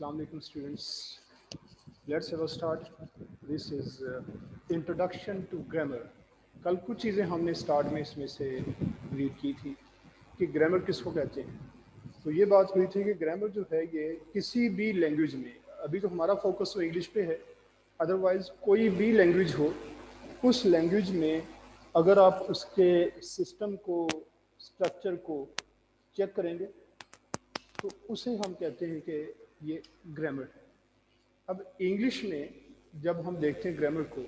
Assalamu alaikum students. Let's have a start. This is introduction to grammar. कल कुछ चीज़ें हमने स्टार्ट में इसमें से रीड की थी कि ग्रामर किसको कहते हैं। तो ये बात हुई थी कि ग्रामर जो है ये किसी भी लैंग्वेज में, अभी तो हमारा फोकस तो इंग्लिश पे है, अदरवाइज कोई भी लैंग्वेज हो, उस लैंग्वेज में अगर आप उसके सिस्टम को, स्ट्रक्चर को चेक करेंगे तो उसे हम कहते हैं कि ये ग्रामर है। अब इंग्लिश में जब हम देखते हैं ग्रामर को,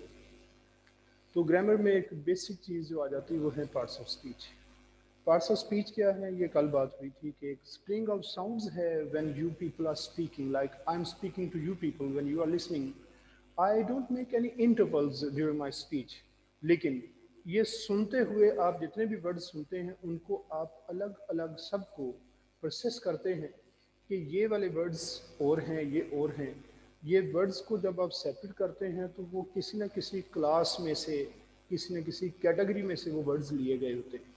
तो ग्रामर में एक बेसिक चीज़ जो आ जाती है वो है parts of speech. Parts of speech क्या है, ये कल बात हुई थी कि एक स्ट्रिंग ऑफ साउंड्स है when you people are speaking, like I am speaking to you people, when you are listening I don't make any intervals during my speech. लेकिन ये सुनते हुए आप जितने भी वर्ड सुनते हैं उनको आप अलग अलग सबको प्रोसेस करते हैं कि ये वाले वर्ड्स और हैं, ये और हैं। ये वर्ड्स को जब आप सेपरेट करते हैं तो वो किसी न किसी क्लास में से, किसी न किसी कैटेगरी में से वो वर्ड्स लिए गए होते हैं।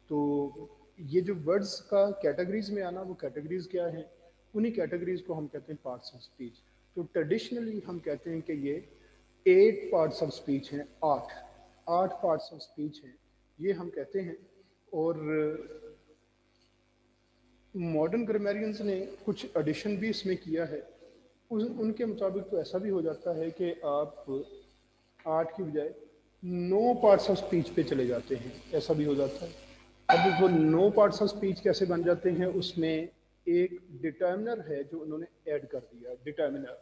तो ये जो वर्ड्स का कैटेगरीज में आना, वो कैटेगरीज क्या हैं, उन्हीं कैटेगरीज को हम कहते हैं पार्ट्स ऑफ स्पीच। तो ट्रेडिशनली हम कहते हैं कि ये 8 पार्ट्स ऑफ स्पीच हैं, आठ पार्ट्स ऑफ स्पीच हैं, ये हम कहते हैं। और मॉडर्न ग्रामेरियंस ने कुछ एडिशन भी इसमें किया है। उनके मुताबिक तो ऐसा भी हो जाता है कि आप 8 की बजाय 9 पार्ट्स ऑफ स्पीच पे चले जाते हैं, ऐसा भी हो जाता है। अब वो 9 पार्ट्स ऑफ स्पीच कैसे बन जाते हैं, उसमें एक डिटर्मिनर है जो उन्होंने ऐड कर दिया, डिटर्मिनर।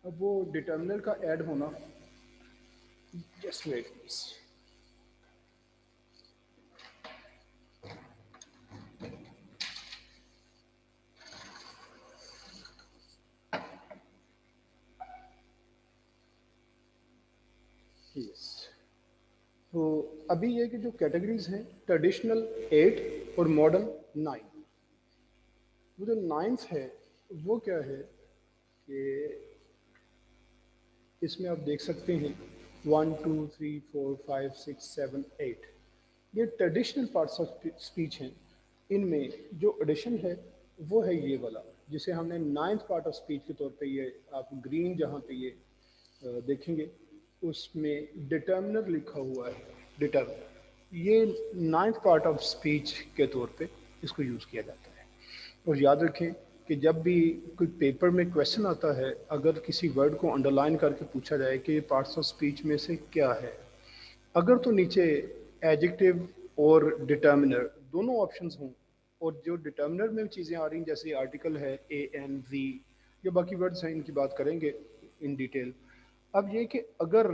अब वो डिटर्मिनर का ऐड होना, जस्ट वेट प्लीज। यस, तो अभी ये कि जो कैटेगरीज हैं, ट्रेडिशनल 8 और मॉडर्न 9। वो जो 9th है वो क्या है कि इसमें आप देख सकते हैं 1 2 3 4 5 6 7 8, ये ट्रेडिशनल पार्ट्स ऑफ स्पीच हैं। इनमें जो एडिशन है वो है ये वाला, जिसे हमने 9th पार्ट ऑफ स्पीच के तौर पे, ये आप ग्रीन जहाँ पे ये देखेंगे उसमें डिटर्मिनर लिखा हुआ है, डिटर्मिनर, ये 9th पार्ट ऑफ स्पीच के तौर पे इसको यूज़ किया जाता है। और याद रखें कि जब भी कोई पेपर में क्वेश्चन आता है, अगर किसी वर्ड को अंडरलाइन करके पूछा जाए कि ये पार्ट्स ऑफ स्पीच में से क्या है, अगर तो नीचे एडजेक्टिव और डिटर्मिनर दोनों ऑप्शंस हों, और जो डिटर्मिनर में चीज़ें आ रही हैं जैसे आर्टिकल है ए एन वी, या बाकी वर्ड्स हैं, इनकी बात करेंगे इन डिटेल। अब ये कि अगर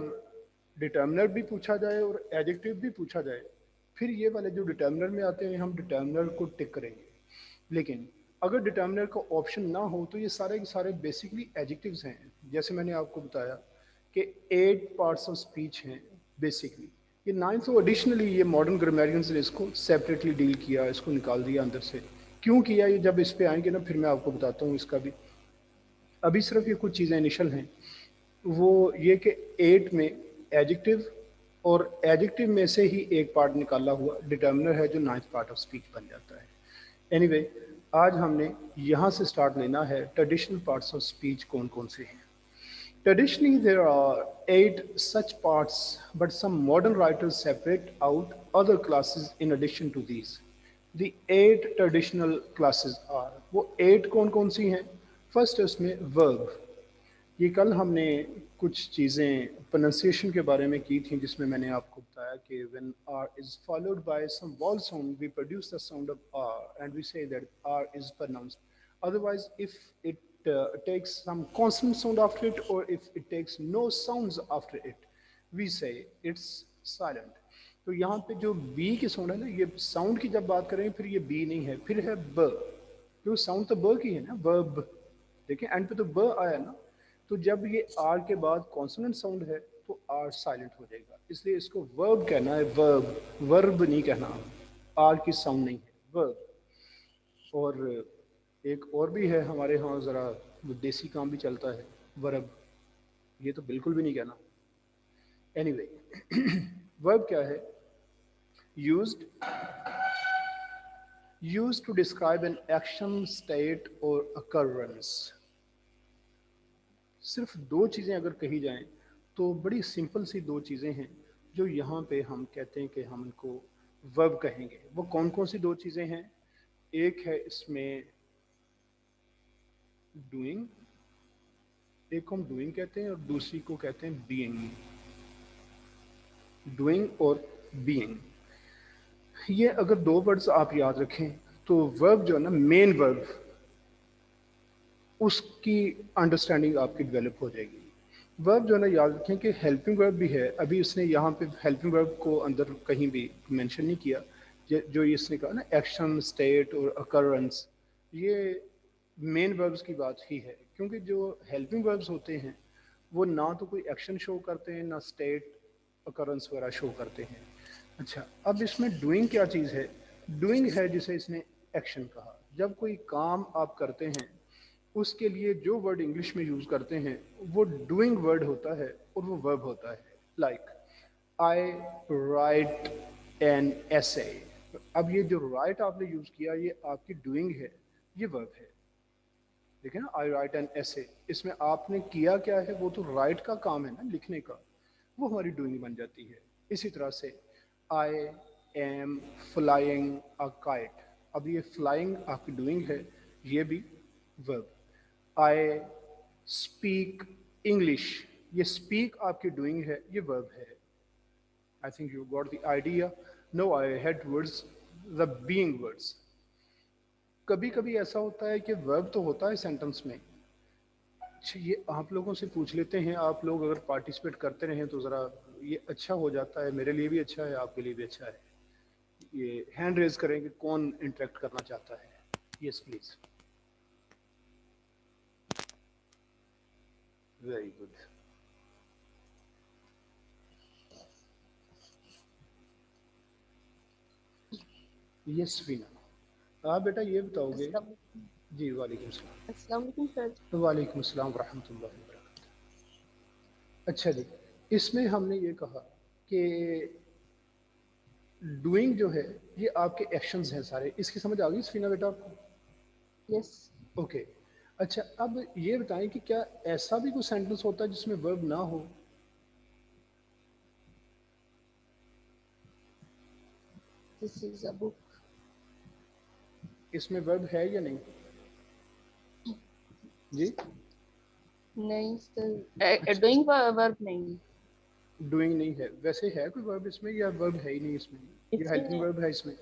डिटर्मिनर भी पूछा जाए और एडजेक्टिव भी पूछा जाए, फिर ये वाले जो डिटर्मिनर में आते हैं हम डिटर्मिनर को टिक करेंगे। लेकिन अगर डिटर्मिनर का ऑप्शन ना हो तो ये सारे के सारे बेसिकली एडजेक्टिव्स हैं। जैसे मैंने आपको बताया कि 8 पार्ट्स ऑफ स्पीच हैं बेसिकली। ये 9th, तो एडिशनली ये मॉडर्न ग्रामेरियंस ने इसको सेपरेटली डील किया, इसको निकाल दिया अंदर से। क्यों किया ये जब इस पे आएंगे ना फिर मैं आपको बताता हूँ इसका भी। अभी सिर्फ ये कुछ चीज़ें इनिशियल हैं, वो ये कि 8 में एडजेक्टिव, और एडजेक्टिव में से ही एक पार्ट निकाला हुआ डिटर्मिनर है जो 9th पार्ट ऑफ स्पीच बन जाता है। एनीवे, आज हमने यहाँ से स्टार्ट लेना है ट्रेडिशनल पार्ट्स ऑफ स्पीच कौन कौन से हैं। Traditionally, there are 8 such parts, but some modern writers separate out other classes in addition to these. The 8 traditional classes are, वो 8 कौन कौन सी हैं? फर्स्ट है उसमें verb। ये कल हमने कुछ चीज़ें प्रोनाउंसिएशन के बारे में की थी, जिसमें मैंने आपको बताया कि when R is followed by some vowel sound, we produce the sound of R and we say that R is pronounced. Otherwise, if it takes some consonant sound after it, or if it takes no sounds after it, we say it's silent. तो यहाँ पे जो B की sound है ना, ये sound की जब बात करें फिर ये बी नहीं है, फिर है ब, क्योंकि साउंड तो ब की है ना, वर्ब। देखिए एंड पे तो ब आया ना, तो जब ये आर के बाद कॉन्सोनेंट साउंड है तो आर साइलेंट हो जाएगा, इसलिए इसको वर्ब कहना है, वर्ब, वर्ब नहीं कहना, आर की साउंड नहीं है, वर्ब। और एक और भी है हमारे यहाँ ज़रा देसी काम भी चलता है, वर्ब, ये तो बिल्कुल भी नहीं कहना। एनीवे, वर्ब क्या है? Used used to describe an action, state or occurrence. सिर्फ दो चीज़ें अगर कही जाएं तो बड़ी सिंपल सी दो चीज़ें हैं जो यहाँ पे हम कहते हैं कि हम इनको वर्ब कहेंगे। वो कौन कौन सी दो चीज़ें हैं? एक है इसमें डूइंग, एक को हम डूइंग कहते हैं और दूसरी को कहते हैं बीइंग। डूइंग और बीइंग, ये अगर दो वर्ड्स आप याद रखें तो वर्ब जो है ना, मेन वर्ब, उसकी अंडरस्टैंडिंग आपकी डेवलप हो जाएगी। वर्ब जो है ना, याद रखें कि हेल्पिंग वर्ब भी है। अभी इसने यहाँ पे हेल्पिंग वर्ब को अंदर कहीं भी मेंशन नहीं किया। जो इसने कहा ना, एक्शन, स्टेट और अकरेंस, ये मेन वर्ब्स की बात ही है, क्योंकि जो हेल्पिंग वर्ब्स होते हैं वो ना तो कोई एक्शन शो करते हैं ना स्टेट अकरेंस वगैरह शो करते हैं। अच्छा, अब इसमें डूइंग क्या चीज़ है? डूइंग है जिसे इसने एक्शन कहा। जब कोई काम आप करते हैं उसके लिए जो वर्ड इंग्लिश में यूज़ करते हैं वो डूइंग वर्ड होता है और वो वर्ब होता है। Like I right an essay. अब ये जो राइट आपने यूज़ किया ये आपकी डूइंग है, ये वर्ब है। देखिए ना, आई राइट एन एसे, इसमें आपने किया क्या है? वो तो राइट का काम है ना, लिखने का, वो हमारी डूइंग बन जाती है। इसी तरह से I am flying a kite, अब ये फ्लाइंग आपकी डूइंग है, ये भी वर्ब। आई स्पीक इंग्लिश, ये स्पीक आपकी डूइंग है, ये वर्ब है। I think you got the idea. No, I head words the being words. कभी कभी ऐसा होता है कि वर्ब तो होता है सेंटेंस में। अच्छा, ये आप लोगों से पूछ लेते हैं, आप लोग अगर पार्टिसिपेट करते रहें तो ज़रा ये अच्छा हो जाता है, मेरे लिए भी अच्छा है, आपके लिए भी अच्छा है। ये हैंड रेज करें कि कौन इंटरेक्ट करना चाहता है। Yes please, very good. Yes Veena, आप बेटा ये बताओगे। अस्सलाम वालेकुम। जी वालेकुम सलाम। अस्सलाम वालेकुम सर। वालेकुम सलाम रहमतुल्लाहि व बरकातहू। अच्छा जी, इसमें हमने ये कहा कि डूइंग जो है ये आपके एक्शंस हैं सारे। इसकी समझ आ गई सफीना बेटा आपको? यस। ओके। अच्छा, अब ये बताएं कि क्या ऐसा भी कोई सेंटेंस होता है जिसमें वर्ब ना हो? This is a book. इसमें वर्ब है या नहीं? जी, नहीं सर, अच्छा, डूइंग वर्ब नहीं। डूइंग नहीं है। वैसे है कोई वर्ब इसमें या वर्ब है ही नहीं इसमें? ये हेल्पिंग इसमें वर्ब है इसमें?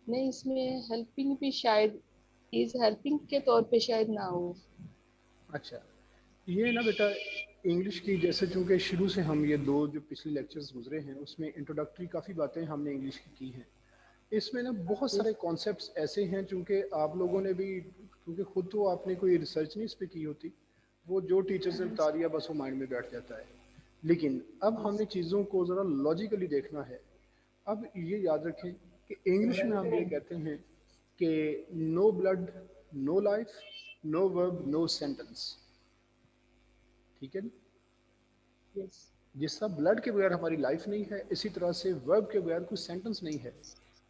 नहीं, इसमें हेल्पिंग भी शायद इज हेल्पिंग के तौर पे शायद ना हो। अच्छा, ये ना बेटा, इंग्लिश की जैसे चूंकि शुरू से हम ये दो जो पिछले लेक्चर्स गुजरे हैं उसमें इंट्रोडक्टरी काफ़ी बातें हमने इंग्लिश की हैं। इसमें ना बहुत सारे यस। कॉन्सेप्ट्स ऐसे हैं, चूंकि आप लोगों ने भी, क्योंकि खुद तो आपने कोई रिसर्च नहीं इस पर की होती, वो जो टीचर्स ने बता दिया बस वो माइंड में बैठ जाता है। लेकिन अब यस। हमने चीज़ों को ज़रा लॉजिकली देखना है। अब ये याद रखें कि इंग्लिश में हम ये कहते हैं कि no blood no life, no verb no sentence. ठीक है ना? यस। जिस तरह ब्लड के बगैर हमारी लाइफ नहीं है, इसी तरह से वर्ब के बगैर कोई सेंटेंस नहीं है।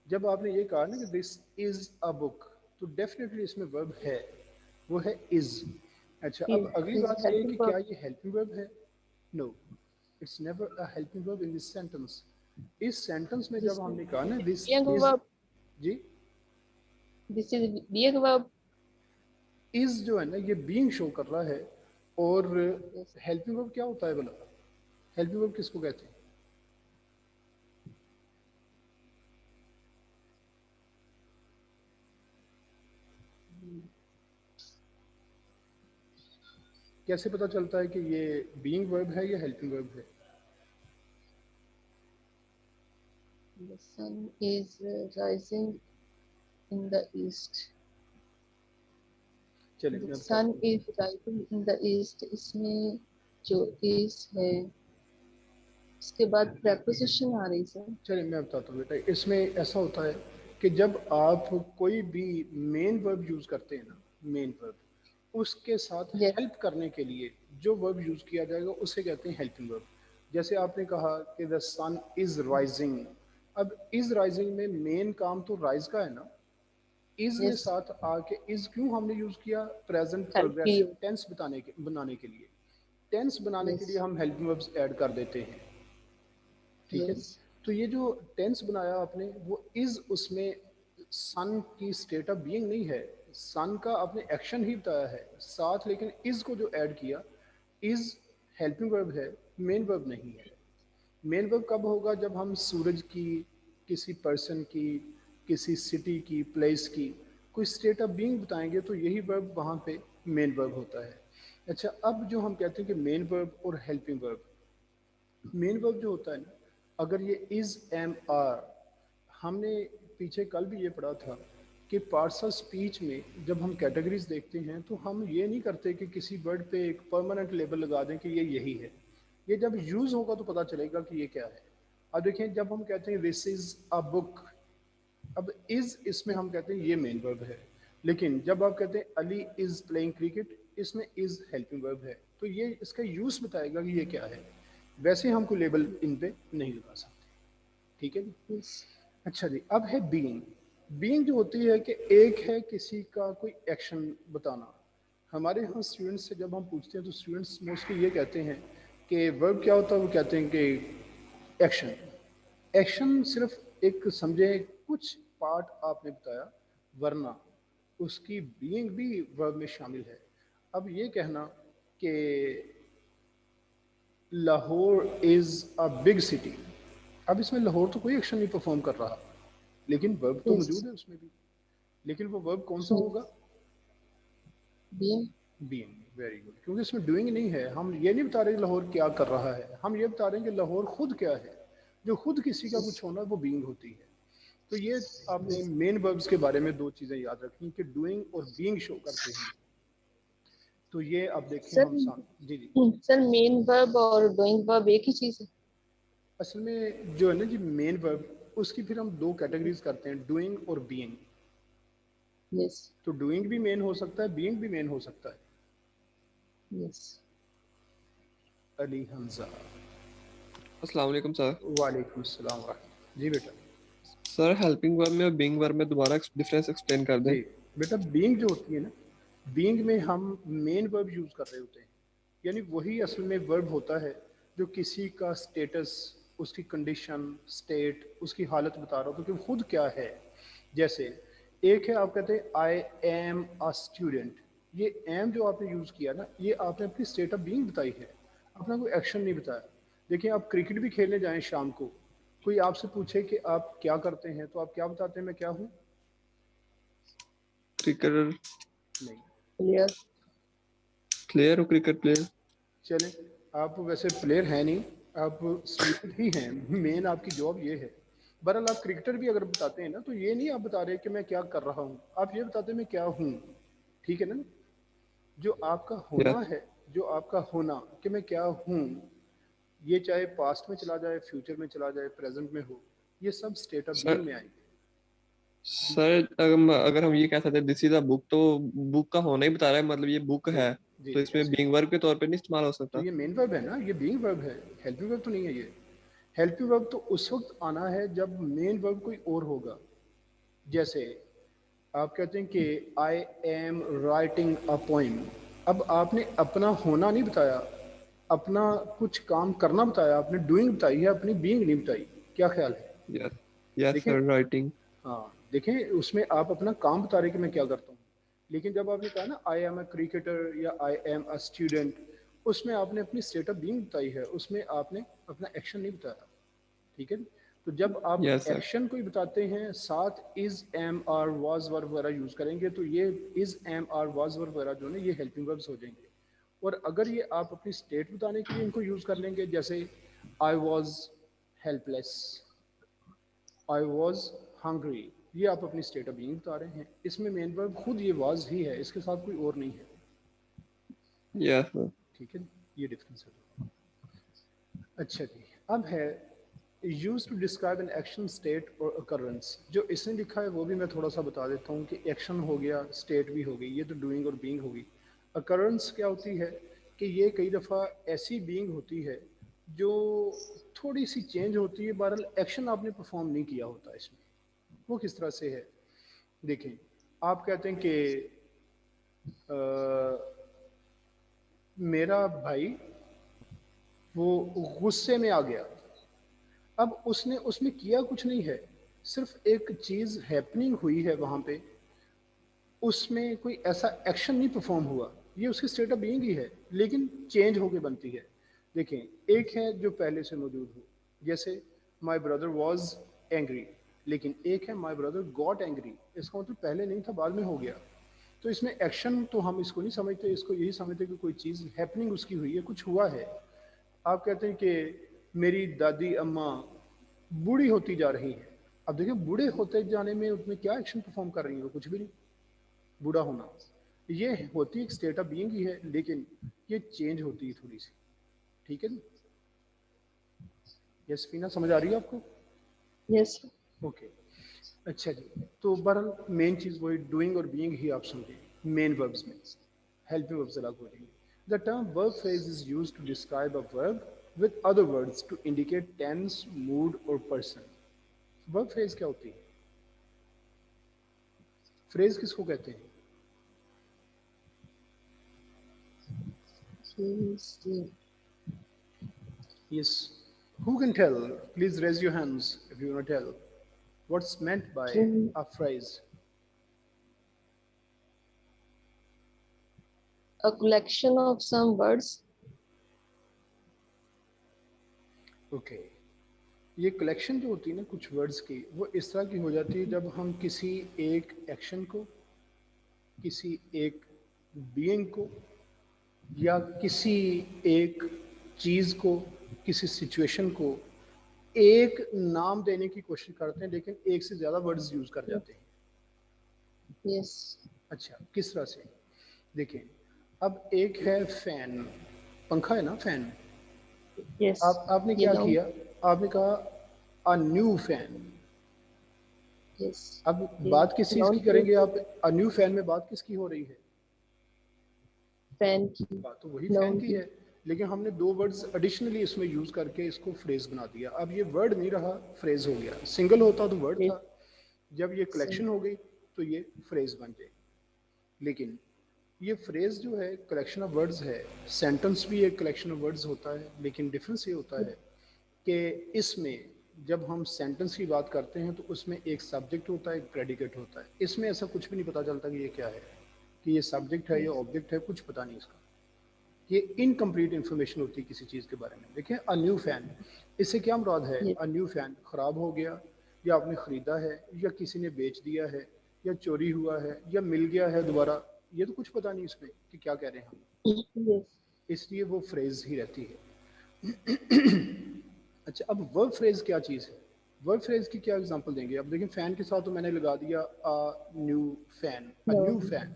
जब आपने ये कहा ना कि दिस इज अ बुक, तो डेफिनेटली इसमें वर्ब है, वो है इज। अच्छा, अब अगली इज बात ये है कि हेल्पिंग क्या वर्ब। ये हेल्पिंग वर्ब है? No, it's never a helping verb in this sentence. इस सेंटेंस में दिस जब हमने कहा ना दिस बीइंग इज, वर्ब। जी, this is being verb. Is जो है ना ये बीइंग शो कर रहा है। और यस। हेल्पिंग वर्ब क्या होता है भला? हेल्पिंग वर्ब किसको कहते हैं? कैसे पता चलता है कि ये बीइंग वर्ब है या हेल्पिंग वर्ब है? The sun is rising in the east. चलिए द मैं सन बताता हूँ। Is rising in the east, इसमें जो इज है उसके बाद प्रपोजिशन आ रही सर। चलिए मैं बताता हूँ बेटा, इसमें ऐसा होता है कि जब आप कोई भी मेन वर्ब यूज़ करते हैं ना, मेन वर्ब, उसके साथ यस। हेल्प करने के लिए जो वर्ब यूज़ किया जाएगा उसे कहते हैं हेल्पिंग वर्ब। जैसे आपने कहा कि द सन इज़ राइजिंग, अब इज राइजिंग में मेन काम तो राइज का है ना, इज ने यस, साथ आके, इज क्यों हमने यूज किया, present help progressive you. Tense बनाने के लिए। टेंस बनाने के यस, लिए हम हेल्पिंग वर्ब्स ऐड कर देते हैं, ठीक है। यस, तो ये जो टेंस बनाया आपने, वो इज उसमें सन की स्टेट ऑफ बीइंग नहीं है, सन का आपने एक्शन ही बताया है साथ, लेकिन इज को जो ऐड किया, इज हेल्पिंग वर्ब है, मेन वर्ब नहीं है। मेन वर्ब कब होगा, जब हम सूरज की, किसी पर्सन की, किसी सिटी की, प्लेस की कोई स्टेट ऑफ बीइंग बताएंगे तो यही वर्ब वहाँ पे मेन वर्ब होता है। अच्छा, अब जो हम कहते हैं कि मेन वर्ब और हेल्पिंग वर्ब, मेन वर्ब जो होता है ना, अगर ये इज एम आर, हमने पीछे कल भी ये पढ़ा था कि पार्ट्स ऑफ स्पीच में जब हम कैटेगरीज देखते हैं तो हम ये नहीं करते कि किसी वर्ड पे एक परमानेंट लेबल लगा दें कि ये यही है। ये जब यूज़ होगा तो पता चलेगा कि ये क्या है। अब देखें, जब हम कहते हैं दिस इज़ अ बुक, अब इज़ इसमें हम कहते हैं ये मेन वर्ब है, लेकिन जब आप कहते हैं अली इज़ प्लेइंग क्रिकेट, इसमें इज़ हेल्पिंग वर्ब है, तो ये इसका यूज़ बताएगा कि ये क्या है। वैसे हम कोई लेबल इन पे नहीं लगा सकते, ठीक है जी। यस, अच्छा जी, अब है बीइंग। बीइंग जो होती है कि एक है किसी का कोई एक्शन बताना। हमारे यहाँ स्टूडेंट्स से जब हम पूछते हैं तो स्टूडेंट्स मोस्टली ये कहते हैं कि वर्ब क्या होता है, वो कहते हैं कि एक्शन। एक्शन सिर्फ एक समझे कुछ पार्ट आपने बताया, वरना उसकी बीइंग भी वर्ब में शामिल है। अब ये कहना कि Lahore is a big city, अब इसमें लाहौर तो कोई एक्शन नहीं परफॉर्म कर रहा, लेकिन वर्ब तो यस, मौजूद है उसमें भी। लेकिन वो वर्ब कौन सा होगा, बीइंग। बीइंग। वेरी गुड, क्योंकि इसमें डूइंग नहीं है। हम ये नहीं बता रहे कि लाहौर क्या कर रहा है, हम ये बता रहे हैं कि लाहौर खुद क्या है। जो खुद किसी का यस, कुछ होना है वो बीइंग होती है। तो ये आपने यस। मेन वर्ब्स के बारे में दो चीज़ें याद रखी कि डूइंग और बीइंग शो करते हैं। तो ये अब देखें सर, हम जी जी। सर मेन वर्ब और डूइंग वर्ब एक ही चीज है? असल में जो है ना जी, मेन वर्ब उसकी फिर हम दो कैटेगरीज करते हैं, डूइंग और बीइंग। यस, तो डूइंग भी मेन हो सकता है, बीइंग भी मेन हो सकता है। यस। अली हमजा। अस्सलाम वालेकुम सर। वालेकुम सलाम वरहमतुल्लाह। जी बेटा। सर हेल्पिंग वर्ब में और बीइंग वर्ब में दोबारा डिफरेंस एक्सप्लेन कर दें। जी बेटा, बीइंग जो होती है ना, बीइंग में हम मेन वर्ब यूज़ कर रहे होते हैं, यानी वही असल में वर्ब होता है जो किसी का स्टेटस, उसकी कंडीशन, स्टेट, उसकी हालत बता रहा हो कि वो खुद क्या है। जैसे एक है, आप कहते हैं आई एम अ स्टूडेंट, ये एम जो आपने यूज़ किया ना, ये आपने अपनी स्टेट ऑफ बीइंग बताई है, अपना कोई एक्शन नहीं बताया। देखिए, आप क्रिकेट भी खेलने जाएं शाम को, कोई आपसे पूछे कि आप क्या करते हैं, तो आप क्या बताते हैं, मैं क्या हूँ। क्रिकेटर, नहीं। क्लियर। प्लेयर और क्रिकेट प्लेयर। चलें, आप वैसे प्लेयर हैं नहीं, आप स्टूडेंट ही हैं, मेन आपकी जॉब ये है। बहरहाल आप क्रिकेटर भी अगर बताते हैं ना, तो ये नहीं आप बता रहे कि मैं क्या कर रहा हूँ, आप ये बताते हैं मैं क्या हूँ, ठीक है ना। जो आपका यस होना है, जो आपका होना कि मैं क्या हूँ, ये चाहे पास्ट में चला जाए, फ्यूचर में चला जाए, प्रेजेंट में हो, ये सब स्टेट ऑफ सर। बीइंग में आएंगे। सर अगर हम ये कह सकते हैं दिस इज अ बुक, तो बुक का होना ही बता रहा है, मतलब ये बुक जी है। जी तो जी, इसमें अच्छा। बीइंग वर्ब के तौर पे नहीं इस्तेमाल हो तो सकता। ये मेन वर्ब है ना, ये बीइंग वर्ब है, हेल्पिंग वर्ब तो नहीं है ये। हेल्पिंग वर्ब तो उस वक्त आना है जब मेन वर्ब कोई और होगा। जैसे आप कहते हैं कि I am writing a poem, अब आपने अपना होना नहीं बताया, अपना कुछ काम करना बताया, आपने डूइंग बताई है, अपनी बीइंग नहीं बताई। क्या ख्याल है। यस, यस देखें, सर, राइटिंग। हाँ देखें, उसमें आप अपना काम बता रहे कि मैं क्या करता हूँ, लेकिन जब आपने कहा ना आई एम अ क्रिकेटर या आई एम अ स्टूडेंट, उसमें आपने अपनी स्टेट ऑफ बीइंग बताई है, उसमें आपने अपना एक्शन नहीं बताया, ठीक है। तो जब आप यस सर। एक्शन कोई बताते हैं, साथ is am are was verb वगैरह यूज करेंगे, तो ये is am are was verb वगैरह जो है ये हेल्पिंग वर्ब्स हो जाएंगे। और अगर ये आप अपनी स्टेट बताने के लिए इनको यूज कर लेंगे, जैसे I was helpless, I was hungry, ये आप अपनी स्टेट ऑफ बीइंग बता रहे हैं, इसमें मेन वर्ब खुद ये वाज ही है, इसके साथ कोई और नहीं है, यस सर। ठीक है। ये डिफरेंस है। अच्छा जी, अब है use to describe an action, state और occurrence। जो इसने लिखा है वो भी मैं थोड़ा सा बता देता हूँ कि एक्शन हो गया, स्टेट भी हो गई, ये तो डूइंग और बीइंग होगी। occurrence क्या होती है कि ये कई दफ़ा ऐसी बीइंग होती है जो थोड़ी सी चेंज होती है, बहरहाल एक्शन आपने परफॉर्म नहीं किया होता इसमें। वो किस तरह से है, देखें, आप कहते हैं कि मेरा भाई वो गुस्से में आ गया। अब उसने उसमें किया कुछ नहीं है, सिर्फ एक चीज़ हैपनिंग हुई है वहाँ पे, उसमें कोई ऐसा एक्शन नहीं परफॉर्म हुआ, ये उसकी स्टेट ऑफ बीइंग ही है, लेकिन चेंज होके बनती है। देखें, एक है जो पहले से मौजूद हो, जैसे माई ब्रदर वॉज एंग्री, लेकिन एक है माई ब्रदर गॉट एंग्री, इसका मतलब पहले नहीं था, बाद में हो गया। तो इसमें एक्शन तो हम इसको नहीं समझते, इसको यही समझते कि कोई चीज़ हैपनिंग उसकी हुई है, कुछ हुआ है। आप कहते हैं कि मेरी दादी अम्मा बूढ़ी होती जा रही है। अब देखिए, बूढ़े होते जाने में उसमें क्या एक्शन परफॉर्म कर रही है, वो कुछ भी नहीं। बूढ़ा होना ये होती एक स्टेट ऑफ बीइंग ही है, लेकिन ये चेंज होती है थोड़ी सी। ठीक है जी, ये सफीना समझ आ रही है आपको? यस। ओके, अच्छा जी। तो बहरहाल मेन चीज़ वही डूइंग और बीइंग ही आप समझे मेन वर्ब्स में, हेल्पिंग वर्ब्स अलग हो रही है। The term verb phrase is use to describe a verb with other words to indicate tense, mood और पर्सन। वर्ब फ्रेज क्या होती है? फ्रेज किसको कहते हैं? Yes. Who can tell? Please raise your hands if you want to tell. What's meant by a phrase? A collection of some words. Okay. ये collection जो होती है ना कुछ वर्ड्स की, वो इस तरह की हो जाती है जब हम किसी एक एक्शन को, किसी एक बीइंग को, या किसी एक चीज़ को, किसी सिचुएशन को एक नाम देने की कोशिश करते हैं, लेकिन एक से ज़्यादा वर्ड्स यूज़ कर जाते हैं। यस। अच्छा, किस तरह से? देखें, अब एक है फैन, पंखा है ना, फैन। यस। आपने ये क्या नाउन। किया? आपने कहा अ न्यू फैन। यस। अब ये बात किस चीज़ नाउन की फ्रेज करेंगे है। आप? अ न्यू फैन में बात किसकी हो रही है? फैन की। बात तो वही फैन नाउन की की। है, लेकिन हमने दो वर्ड्स एडिशनली इसमें यूज़ करके इसको फ्रेज बना दिया। अब ये वर्ड नहीं रहा, फ्रेज हो गया। सिंगल होता तो वर्ड था, जब ये कलेक्शन हो गई तो ये फ्रेज बन जाएगी। लेकिन ये फ्रेज जो है कलेक्शन ऑफ वर्ड्स है, सेंटेंस भी एक कलेक्शन ऑफ वर्ड्स होता है, लेकिन डिफरेंस ये होता है कि इसमें जब हम सेंटेंस की बात करते हैं तो उसमें एक सब्जेक्ट होता है, एक प्रेडिकेट होता है। इसमें ऐसा कुछ भी नहीं पता चलता कि ये क्या है, कि ये सब्जेक्ट है या ऑब्जेक्ट है, कुछ पता नहीं इसका। ये इनकम्प्लीट इन्फॉर्मेशन होती है किसी चीज़ के बारे में। देखें, अ न्यू फ़ैन, इससे क्या मुराद है? अ न्यू फ़ैन ख़राब हो गया, या आपने ख़रीदा है, या किसी ने बेच दिया है, या चोरी हुआ है, या मिल गया है दोबारा, ये तो कुछ पता नहीं इसमें कि क्या कह रहे हैं हम, यस। इसलिए वो फ्रेज़ ही रहती है। अच्छा, अब वर्ब फ्रेज़ क्या चीज़ है? वर्ब फ्रेज़ की क्या एग्जांपल देंगे? अब देखिए, फ़ैन के साथ तो मैंने लगा दिया a new fan, a new noun. Fan,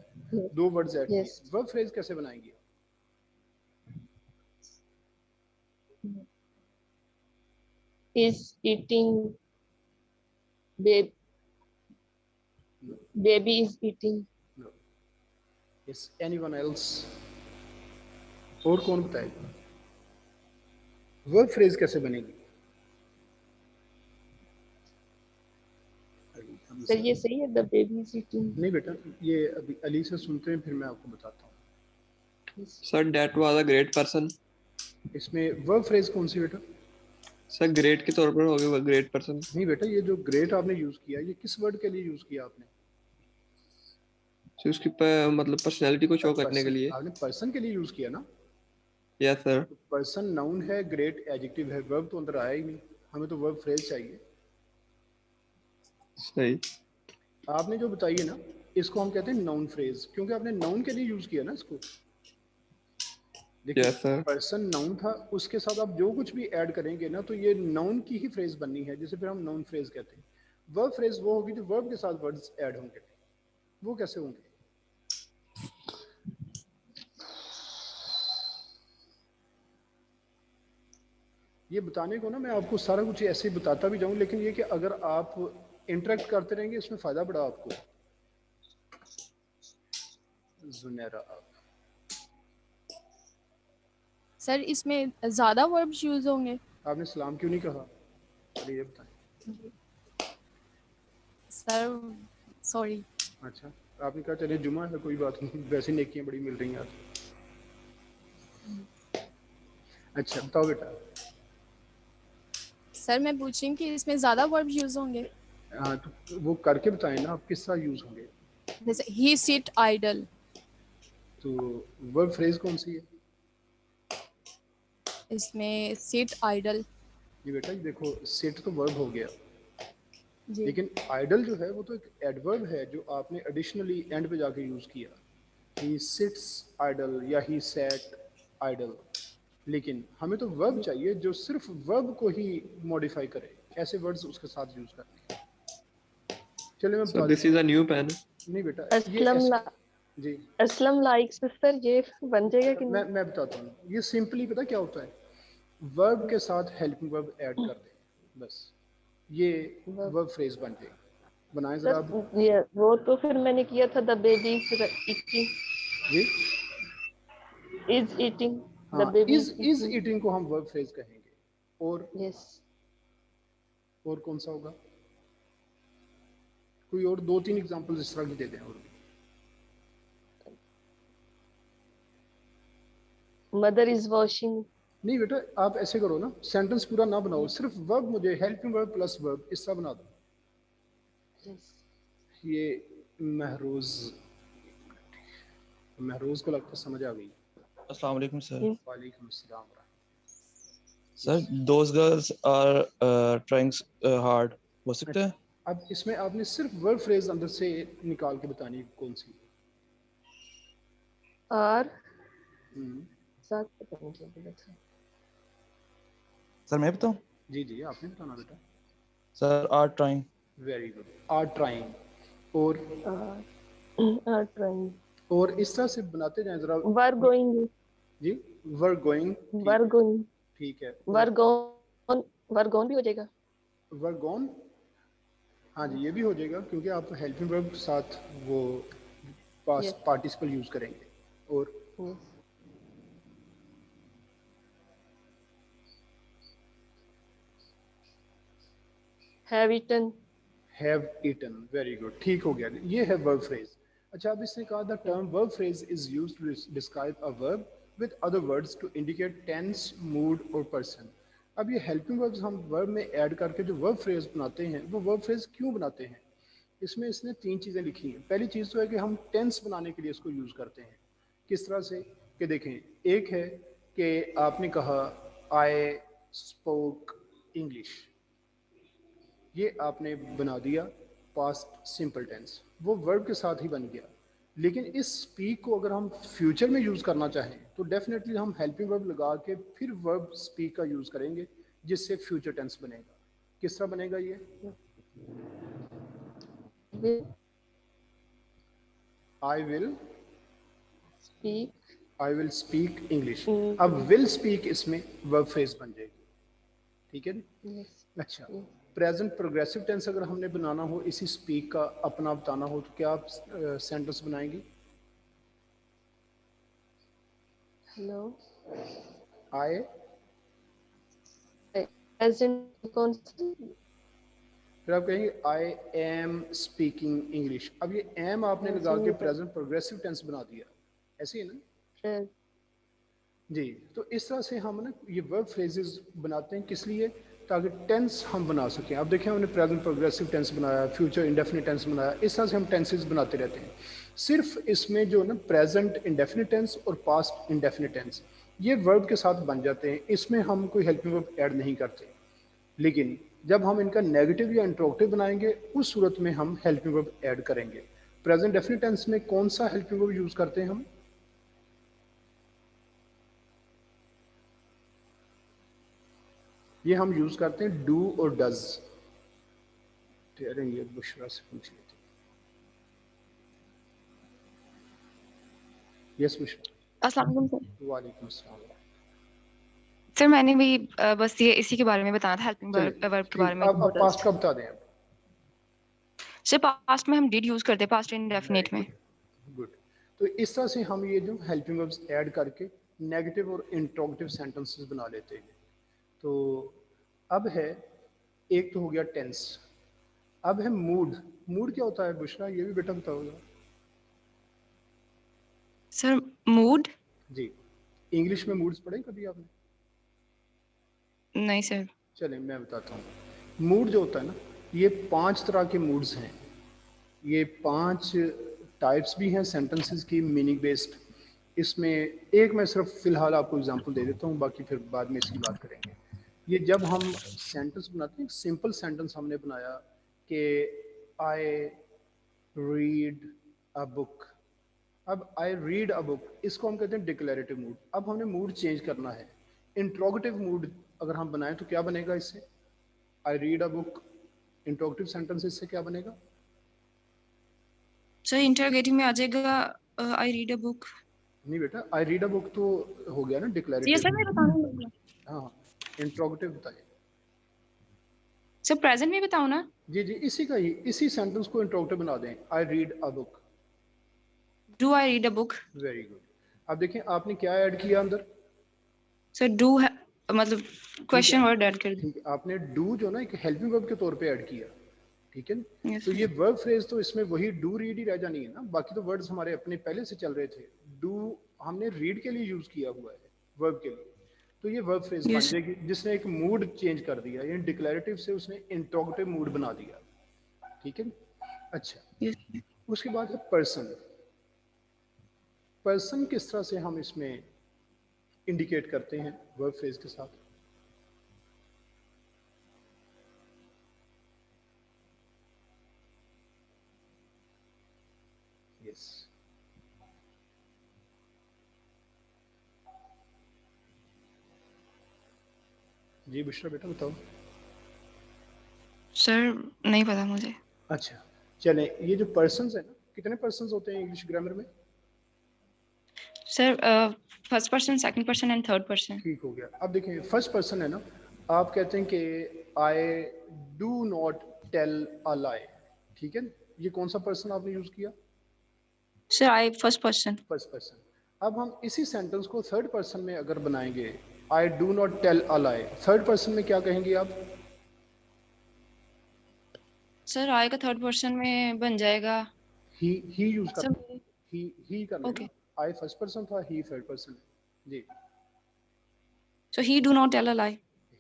दो वर्ड्स ऐड किए। यस। वर्ब फ्रेज़ कैसे बनाएंगे? Is eating. नो, Baby is eating. नो। Is anyone else? और कौन बताएगा? वर्ब फ्रेज कैसे बनेगी? अली सर हमजा। ये सही है, द बेबी इज ईटिंग। नहीं बेटा, ये अभी अली से सुनते हैं, फिर मैं आपको बताता हूँ। Sir that was a great person. इसमें वर्ब फ्रेज कौन सी बेटा? सर ग्रेट के तौर पर हो गया ग्रेट पर्सन। नहीं बेटा, ये जो ग्रेट आपने यूज किया, ये किस वर्ड के लिए यूज किया आपने? उसकी मतलब पर्सनैलिटी को शो करने के पर्सन, लिए। आपने पर्सन के लिए यूज किया ना? Yes sir. तो पर्सन नाउन है, ग्रेट एडजेक्टिव है, वर्ब तो अंदर आया ही नहीं। हमें तो वर्ब फ्रेज चाहिए। सही। आपने जो बताई है ना, इसको हम कहते हैं नाउन फ्रेज, क्योंकि आपने नाउन के लिए यूज किया ना इसको। देखिए, यस सर। पर्सन नाउन था, उसके साथ आप जो कुछ भी ऐड करेंगे ना, तो ये नाउन की ही फ्रेज बननी है, जिसे फिर हम नाउन फ्रेज कहते हैं। वर्ब फ्रेज वो होगी जो वर्ब के साथ वर्ड्स ऐड होंगे। वो कैसे होंगे? ये बताने को ना मैं आपको सारा कुछ ऐसे ही बताता भी जाऊं, लेकिन ये कि अगर आप इंटरेक्ट करते रहेंगे, इसमें फ़ायदा बड़ा आपको। जुनेरा, आप सर इसमें ज़्यादा वर्ब्स यूज़ होंगे? आपने सलाम क्यों नहीं कहा? अरे ये बताएं। Sir sorry. अच्छा, आपने कहा चलिए जुमा है, कोई बात नहीं, वैसे नेकियां बड़ी मिल रही हैं आज। अच्छा बताओ बेटा। सर मैं पूछ रही हूँ कि इसमें ज़्यादा वर्ब्स यूज़ होंगे? हाँ तो वो करके बताएं ना, आप किस तरह यूज होंगे। जैसे ही सिट आइडल, तो वर्ब फ्रेज कौन सी है? इसमें सिट आइडल। ये बेटा ये देखो, सिट तो वर्ब हो गया, जी लेकिन आइडल जो है वो तो एक एडवर्ब है जो आपने एडिशनली एंड पे जाके यूज किया। ही सिट्स आइडल या ही सैट आइडल। लेकिन हमें तो वर्ब चाहिए जो सिर्फ वर्ब को ही मॉडिफाई करे, ऐसे वर्ड्स उसके साथ यूज करने हैं। चलिए मैं सर बता दिस देता इज हूँ। A new pen. नहीं बेटा ये असलम ऐसे। ला, जी असलम लाइक सिस्टर, ये बन जाएगा कि नहीं? मैं बताता हूँ, ये सिंपली पता क्या होता है, वर्ब के साथ हेल्पिंग वर्ब ऐड कर दें, बस ये वर्ब फ्रेज बन जाएगी। बनाएं जरा सर अब। ये वो तो फिर मैंने किया था, द बेबी इज जी ईटिंग, द हाँ, बेबी इज ईटिंग को हम वर्ब फ्रेज कहेंगे। यस। और कौन सा होगा? कोई और दो तीन एग्जांपल इस तरह की दे दें और भी। Mother is washing. नहीं बेटा आप ऐसे करो ना, सेंटेंस पूरा ना बनाओ, सिर्फ वर्ब, मुझे हेल्पिंग वर्ब प्लस वर्ब इस तरह बना दो। यस। ये महरोज, महरोज को लगता है समझ आ गई। अस्सलाम वालेकुम सर। वालेकुम अस्सलाम। Sir those girls are trying hard हो सकता है? अब इसमें आपने सिर्फ वर्ब फ्रेज अंदर से निकाल के बतानी है कौन सी। और हम्म, साथ पता नहीं क्या बोला था। सर मैं बताऊं? जी जी आपने बताना बेटा। Sir are trying. Very good, are trying. Are trying. और इस तरह से बनाते जाएं जरा। Were going, ji were going, वर ठीक है गोइंग, ठीक है। वर और गोन, वर गोन भी हो जाएगा। वर गॉन, हाँ जी ये भी हो जाएगा क्योंकि आप हेल्पिंग वर्ब के साथ वो यस पास्ट पार्टिसिपल यूज करेंगे। और yes. Have eaten. Have eaten, very good, ठीक हो गया, ये है वर्ब फ्रेज। अच्छा अब इसने कहा the term verb phrase is used to describe a verb with other words to indicate tense, mood और पर्सन। अब ये हेल्पिंग वर्ब्स हम वर्ब में ऐड करके जो वर्ब फ्रेज बनाते हैं, वो वर्ब फ्रेज क्यों बनाते हैं? इसमें इसने तीन चीज़ें लिखी हैं। पहली चीज़ तो है कि हम टेंस बनाने के लिए इसको यूज़ करते हैं। किस तरह से? कि देखें, एक है कि आपने कहा आई स्पोक इंग्लिश, ये आपने बना दिया पास्ट सिंपल टेंस, वो वर्ब के साथ ही बन गया। लेकिन इस स्पीक को अगर हम फ्यूचर में यूज़ करना चाहें तो डेफिनेटली हम हेल्पिंग वर्ब लगा के फिर वर्ब स्पीक का यूज़ करेंगे, जिससे फ्यूचर टेंस बनेगा। किस तरह बनेगा ये? I will, speak. I will speak English. अब विल स्पीक इसमें वर्ब फ्रेज बन जाएगी, ठीक है जी। यस। अच्छा, प्रेजेंट प्रोग्रेसिव टेंस अगर हमने बनाना हो, इसी स्पीक का अपना बताना हो, तो क्या आप सेंटेंस बनाएंगे? हेलो। आए, प्रेजेंट कौन सा? फिर आप कहेंगे आई एम स्पीकिंग इंग्लिश। अब ये एम आपने लगा के प्रेजेंट प्रोग्रेसिव टेंस बना दिया, ऐसे ही ना जी। तो इस तरह से हम ना ये वर्ब फ्रेजेस बनाते हैं, किस लिए? ताकि टेंस हम बना सकें। अब देखें हमने प्रेजेंट प्रोग्रेसिव टेंस बनाया, फ्यूचर इंडेफिनिट टेंस बनाया, इस तरह से हम टेंसेस बनाते रहते हैं। सिर्फ इसमें जो ना प्रेजेंट इंडेफिनिट टेंस और पास्ट इंडेफिनिट टेंस ये वर्ब के साथ बन जाते हैं, इसमें हम कोई हेल्पिंग वर्ब ऐड नहीं करते। लेकिन जब हम इनका नेगेटिव या इंट्रोगेटिव बनाएंगे, उस सूरत में हम हेल्पिंग वर्ब ऐड करेंगे। प्रेजेंट डेफिनिट टेंस में कौन सा हेल्पिंग वर्ब यूज़ करते हैं हम? ये हम यूज़ करते हैं डू और डज। ठहरेंगे, बुशरा से पूछ लेते हैं। यस बुशरा। अस्सलाम वालेकुम सर। वालेकुम अस्सलाम। सर मैंने भी बस ये इसी के बारे में बताना था, हेल्पिंग चलिए वर्ब के बारे ठीक, में। अब पास्ट का बता दें। अब सर पास्ट में हम डिड यूज करते हैं, पास्ट वेरी इंडेफिनिट में। Good good. तो इस तरह से हम ये जो हेल्पिंग वर्ब्स ऐड करके नेगेटिव और इंट्रोगेटिव सेंटेंसेस बना लेते हैं। तो अब है, एक तो हो गया टेंस, अब है मूड। मूड क्या होता है बुशरा, ये भी बेटा बताओगा? Sir mood? जी, इंग्लिश में मूड्स पढ़े कभी आपने? नहीं सर। चलें मैं बताता हूँ। मूड जो होता है ना, ये 5 तरह के मूड्स हैं। ये 5 टाइप्स भी हैं सेंटेंसेस की, मीनिंग बेस्ड। इसमें एक मैं सिर्फ फ़िलहाल आपको एग्जांपल दे देता हूँ, बाकी फिर बाद में इसकी बात करेंगे। ये जब हम सेंटेंस बनाते हैं, सिंपल सेंटेंस हमने बनाया कि आई रीड अ बुक। अब आई रीड अ बुक, इसको हम कहते हैं डिक्लेरेटिव मूड। अब हमने मूड चेंज करना है, इंट्रोगेटिव मूड अगर हम बनाएं तो क्या बनेगा इससे? I read a book, interrogative sentence इससे क्या बनेगा? सर इंटरोगेटिव में आ जाएगा आई रीड अ बुक। नहीं बेटा, आई रीड अ बुक तो हो गया ना ये डिक्लेरेटिव। सर मैं बताना भूल गया। हाँ, इंट्रोगेटिव बताइए। सर प्रेजेंट में बताऊँ ना? जी जी, इसी का ही, इसी सेंटेंस को इंट्रोगेटिव बना दें, I read a book. Do I read a book? Very good. अब देखें आपने क्या ऐड किया अंदर। सर डू मतलब ठीक है, क्वेश्चन वर्ड ऐड कर ठीक है, आपने डू जो ना एक हेल्पिंग वर्ब के तौर पे ऐड किया, ठीक है। दिया। यस तो ये सर। वर्ब फ्रेज तो इसमें वही डू रीड ही रह जानी है ना, बाकी तो वर्ड्स हमारे अपने पहले से चल रहे थे। डू हमने रीड के लिए यूज किया हुआ है, वर्ब के लिए। तो ये वर्ब फ्रेज बन यस जाएगी, जिसने एक मूड चेंज कर दिया, यानी डिक्लेरेटिव से उसने इंट्रोगेटिव मूड बना दिया, ठीक है। अच्छा, यस। उसके बाद है पर्सन। पर्सन किस तरह से हम इसमें इंडिकेट करते हैं वर्ब फ्रेज के साथ? यस, जी बुशरा बेटा बताओ। सर नहीं पता मुझे। अच्छा, चलें, ये जो पर्सन्स है ना, कितने पर्सन्स होते हैं इंग्लिश ग्रामर में? Sir first person, second person and third person. ठीक हो गया। अब देखें, फर्स्ट पर्सन है ना, आप कहते हैं कि I do not tell a lie, ठीक है। ये कौन सा पर्सन आपने यूज किया? Sir I first person. First person. अब हम इसी सेंटेंस को थर्ड पर्सन में अगर बनाएंगे, I do not tell a lie, third person में क्या कहेंगे आप? सर आई का थर्ड पर्सन में बन जाएगा। ही यूज कर सर लें, ही कर लेना। ओके। आई फर्स्ट पर्सन था, ही थर्ड पर्सन है जी। So he do not tell a lie.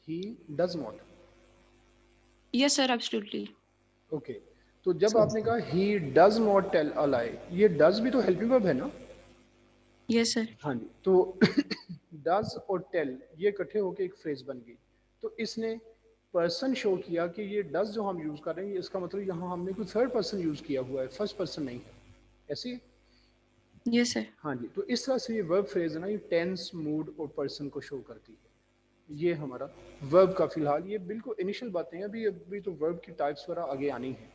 He does not. Yes sir absolutely. Okay, तो जब आपने कहा he does not tell a lie, ये डज भी तो हेल्पिंग वर्ब है ना? Yes sir. हाँ जी, तो डज और टेल ये इकट्ठे होके एक फ्रेज बन गई। तो इसने पर्सन शो किया कि ये डज जो हम यूज कर रहे हैं, इसका मतलब यहाँ हमने कोई थर्ड पर्सन यूज किया हुआ है, फर्स्ट पर्सन नहीं है, ऐसे ही? Yes sir. हाँ जी, तो इस तरह से ये वर्ब फ्रेज है ना, ये टेंस, मूड और पर्सन को शो करती है। ये हमारा वर्ब का फिलहाल, ये बिल्कुल इनिशियल बातें हैं, अभी अभी तो वर्ब की टाइप्स वगैरह आगे आनी है,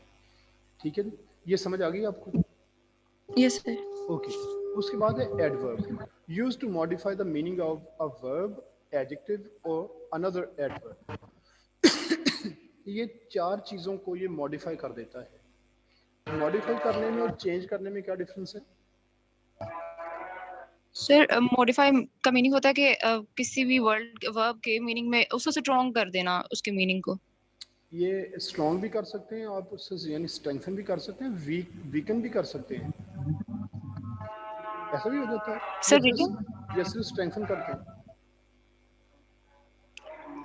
ठीक है। ये समझ आ गई आपको? Yes sir. ओके, उसके बाद है adverb, use to modify the meaning of a verb, adjective और अनदर एडवर्ब। ये 4 चीज़ों को ये मॉडिफाई कर देता है। मॉडिफाई करने में और चेंज करने में क्या डिफरेंस है? सर मॉडिफाई का मीनिंग होता है कि किसी भी वर्ब के मीनिंग में उसको स्ट्रॉन्ग कर देना, उसके मीनिंग को। ये स्ट्रॉन्ग भी कर सकते हैं आप उससे, यानी स्ट्रेंथन भी कर सकते हैं, वीकन भी कर सकते हैं, ऐसा भी हो जाता है, सर वीकेंड। या सिर्फ स्ट्रेंथन करते हैं?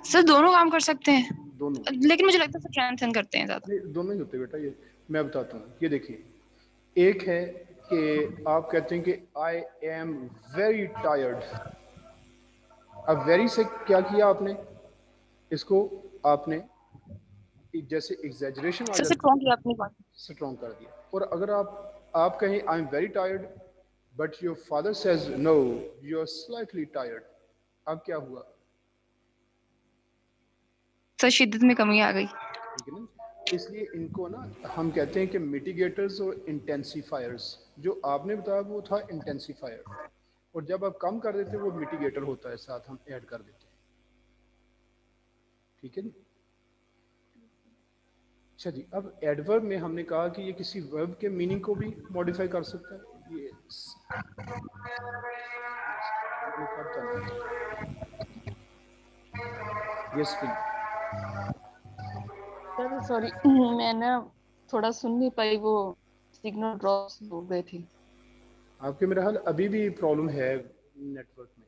सर दोनों काम कर सकते हैं, दोनों? लेकिन मुझे लगता है स्ट्रेंथन करते हैं ज्यादा। नहीं, दोनों ही होते हैं बेटा, ये मैं बताता हूँ। ये देखिए, एक है कि आप कहते हैं कि आई एम वेरी टायर्ड। अब वेरी से क्या किया आपने, इसको आपने जैसे एग्जैजरेशन आ सर जाती स्ट्रॉन्ग है, किया अपनी बात। स्ट्रॉन्ग कर दिया। और अगर आप कहें I am very tired but your father says no you are slightly tired, अब क्या हुआ? सर शिद्दत में कमी आ गई। ठीक है ना, इसलिए इनको ना हम कहते हैं कि मिटिगेटर्स और इंटेंसिफायर्स। जो आपने बताया वो था इंटेंसिफायर, और जब आप कम कर देते हैं वो मिटिगेटर होता है, साथ हम ऐड कर देते हैं, ठीक है ना। अच्छा जी, अब एडवर्ब में हमने कहा कि ये किसी वर्ब के मीनिंग को भी मॉडिफाई कर सकता है। ये आपने क्या बताना है? Yes fill. सर सॉरी मैं ना थोड़ा सुन नहीं पाई, वो सिग्नल ड्रॉप हो गए थे। आपके मेरा हाल अभी भी प्रॉब्लम है नेटवर्क में,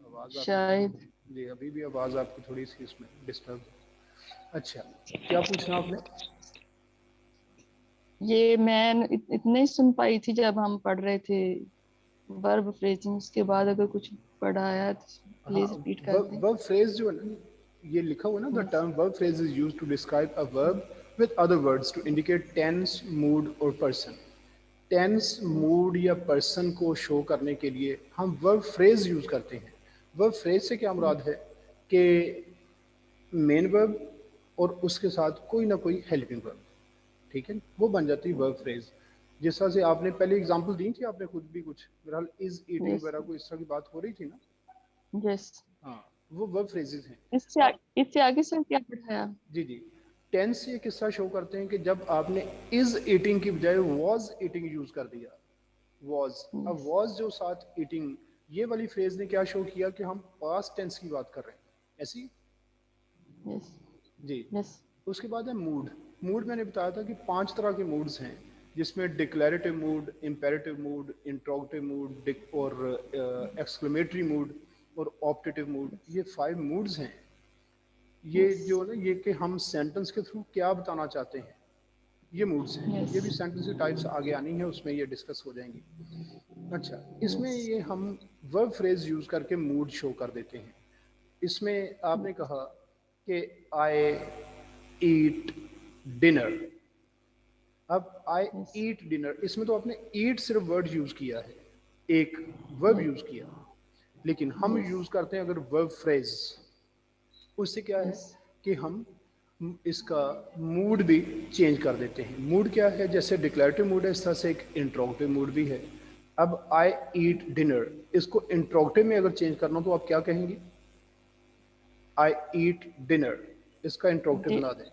आवाज़ आपकी, शायद जी अभी भी आवाज़ आपकी थोड़ी सी इसमें डिस्टर्ब है। अच्छा, क्या पूछना आपने? ये मैं इतने ही सुन पाई थी जब हम पढ़ रहे थे वर्ब फ्रेजिंग, उसके बाद अगर कुछ पढ़ाया तो हाँ, प्लीज रिपीट कर दें। वर्ब फ्रेज जो है ना, ये लिखा हुआ है ना, the yes term verb phrase is used to describe a verb with other words to indicate tense, mood और पर्सन। टेंस, यस मूड या पर्सन को शो करने के लिए हम वर्ब फ्रेज यूज करते हैं। वर्ब फ्रेज से क्या मुराद है कि मेन वर्ब और उसके साथ कोई ना कोई हेल्पिंग वर्ब, ठीक है, वो बन जाती है वर्ब फ्रेज। जिस तरह से आपने पहले एग्जांपल दी थी, आपने खुद भी कुछ बहरहाल इज ईटिंग यस वगैरह को इस तरह की बात हो रही थी ना। यस। हाँ, वो वर्ब फ्रेजेस हैं। अब इससे आगे सर क्या पढ़ाया? जी जी, टेंस ये किस्सा शो करते हैं कि जब आपने इज ईटिंग की बजाय वॉज ईटिंग यूज कर दिया। वॉज, अब यस वॉज जो साथ ईटिंग, ये वाली फ्रेज ने क्या शो किया कि हम पास्ट टेंस की बात कर रहे हैं ऐसी। यस जी। यस उसके बाद है मूड। मूड मैंने बताया था कि 5 तरह के मूड्स हैं, जिसमें declarative mood, imperative mood, interrogative mood और एक्सक्लेमेटरी मूड और ऑप्टेटिव मूड। ये 5 मूड्स हैं। ये यस जो ना, ये कि हम सेंटेंस के थ्रू क्या बताना चाहते हैं, ये मूड्स हैं। यस ये भी सेंटेंस की टाइप्स आगे आनी है, उसमें ये डिस्कस हो जाएंगी। अच्छा, इसमें यस ये हम वर्ब फ्रेज यूज करके मूड शो कर देते हैं। इसमें आपने कहा कि आई ईट डिनर। अब आई यस ईट डिनर, इसमें तो आपने ईट सिर्फ वर्ड यूज किया है, एक वर्ब यूज किया, लेकिन हम यस यूज करते हैं अगर वर्ब फ्रेज, उससे क्या है यस कि हम इसका मूड भी चेंज कर देते हैं। मूड क्या है, जैसे डिक्लेरेटिव मूड है, इस तरह से एक इंट्रोगेटिव मूड भी है। अब आई ईट डिनर, इसको इंट्रोगेटिव में अगर चेंज करना हो तो आप क्या कहेंगे? आई ईट डिनर, इसका इंट्रोगेटिव बना दें।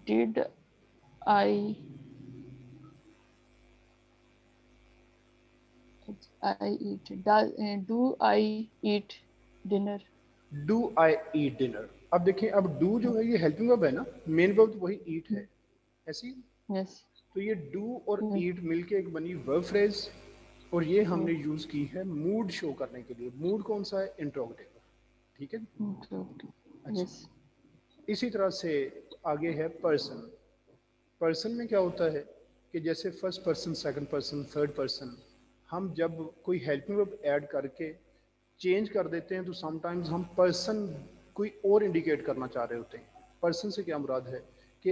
Did I I eat, do I eat dinner? Do I eat dinner. अब देखें, अब डू जो है ये हेल्पिंग वर्ब है ना, मेन वर्ब तो वही ईट है ऐसी। यस तो ये डू और ईट मिलके एक बनी वर्ब फ्रेज, और ये हमने यूज की है मूड शो करने के लिए। मूड कौन सा है? इंट्रोगेटिव, ठीक है। अच्छा, यस इसी तरह से आगे है पर्सन। पर्सन में क्या होता है कि जैसे first person, second person, third person, हम जब कोई हेल्पिंग वर्ब ऐड करके चेंज कर देते हैं तो समटाइम्स हम पर्सन कोई और इंडिकेट करना चाह रहे होते हैं। पर्सन से क्या मुराद है कि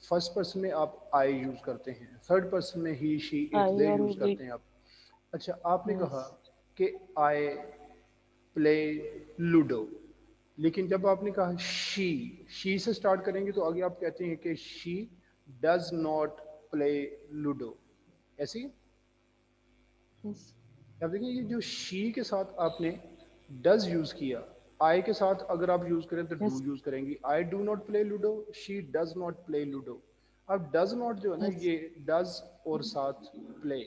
फर्स्ट पर्सन में आप आई यूज़ करते हैं, थर्ड पर्सन में ही, शी, इट, आई दे और यूज़ वी। करते हैं आप। अच्छा, आपने यस कहा कि आई प्ले लूडो, लेकिन जब आपने कहा शी से स्टार्ट करेंगे तो आगे आप कहते हैं कि she does not play ludo ऐसी। यस अब देखिए, ये जो शी के साथ आपने डज यूज किया, आई के साथ अगर आप यूज करें तो डू यस यूज करेंगी। आई do not play ludo, she does not play ludo. अब डज नॉट जो है ना, यस ये डज और साथ प्ले,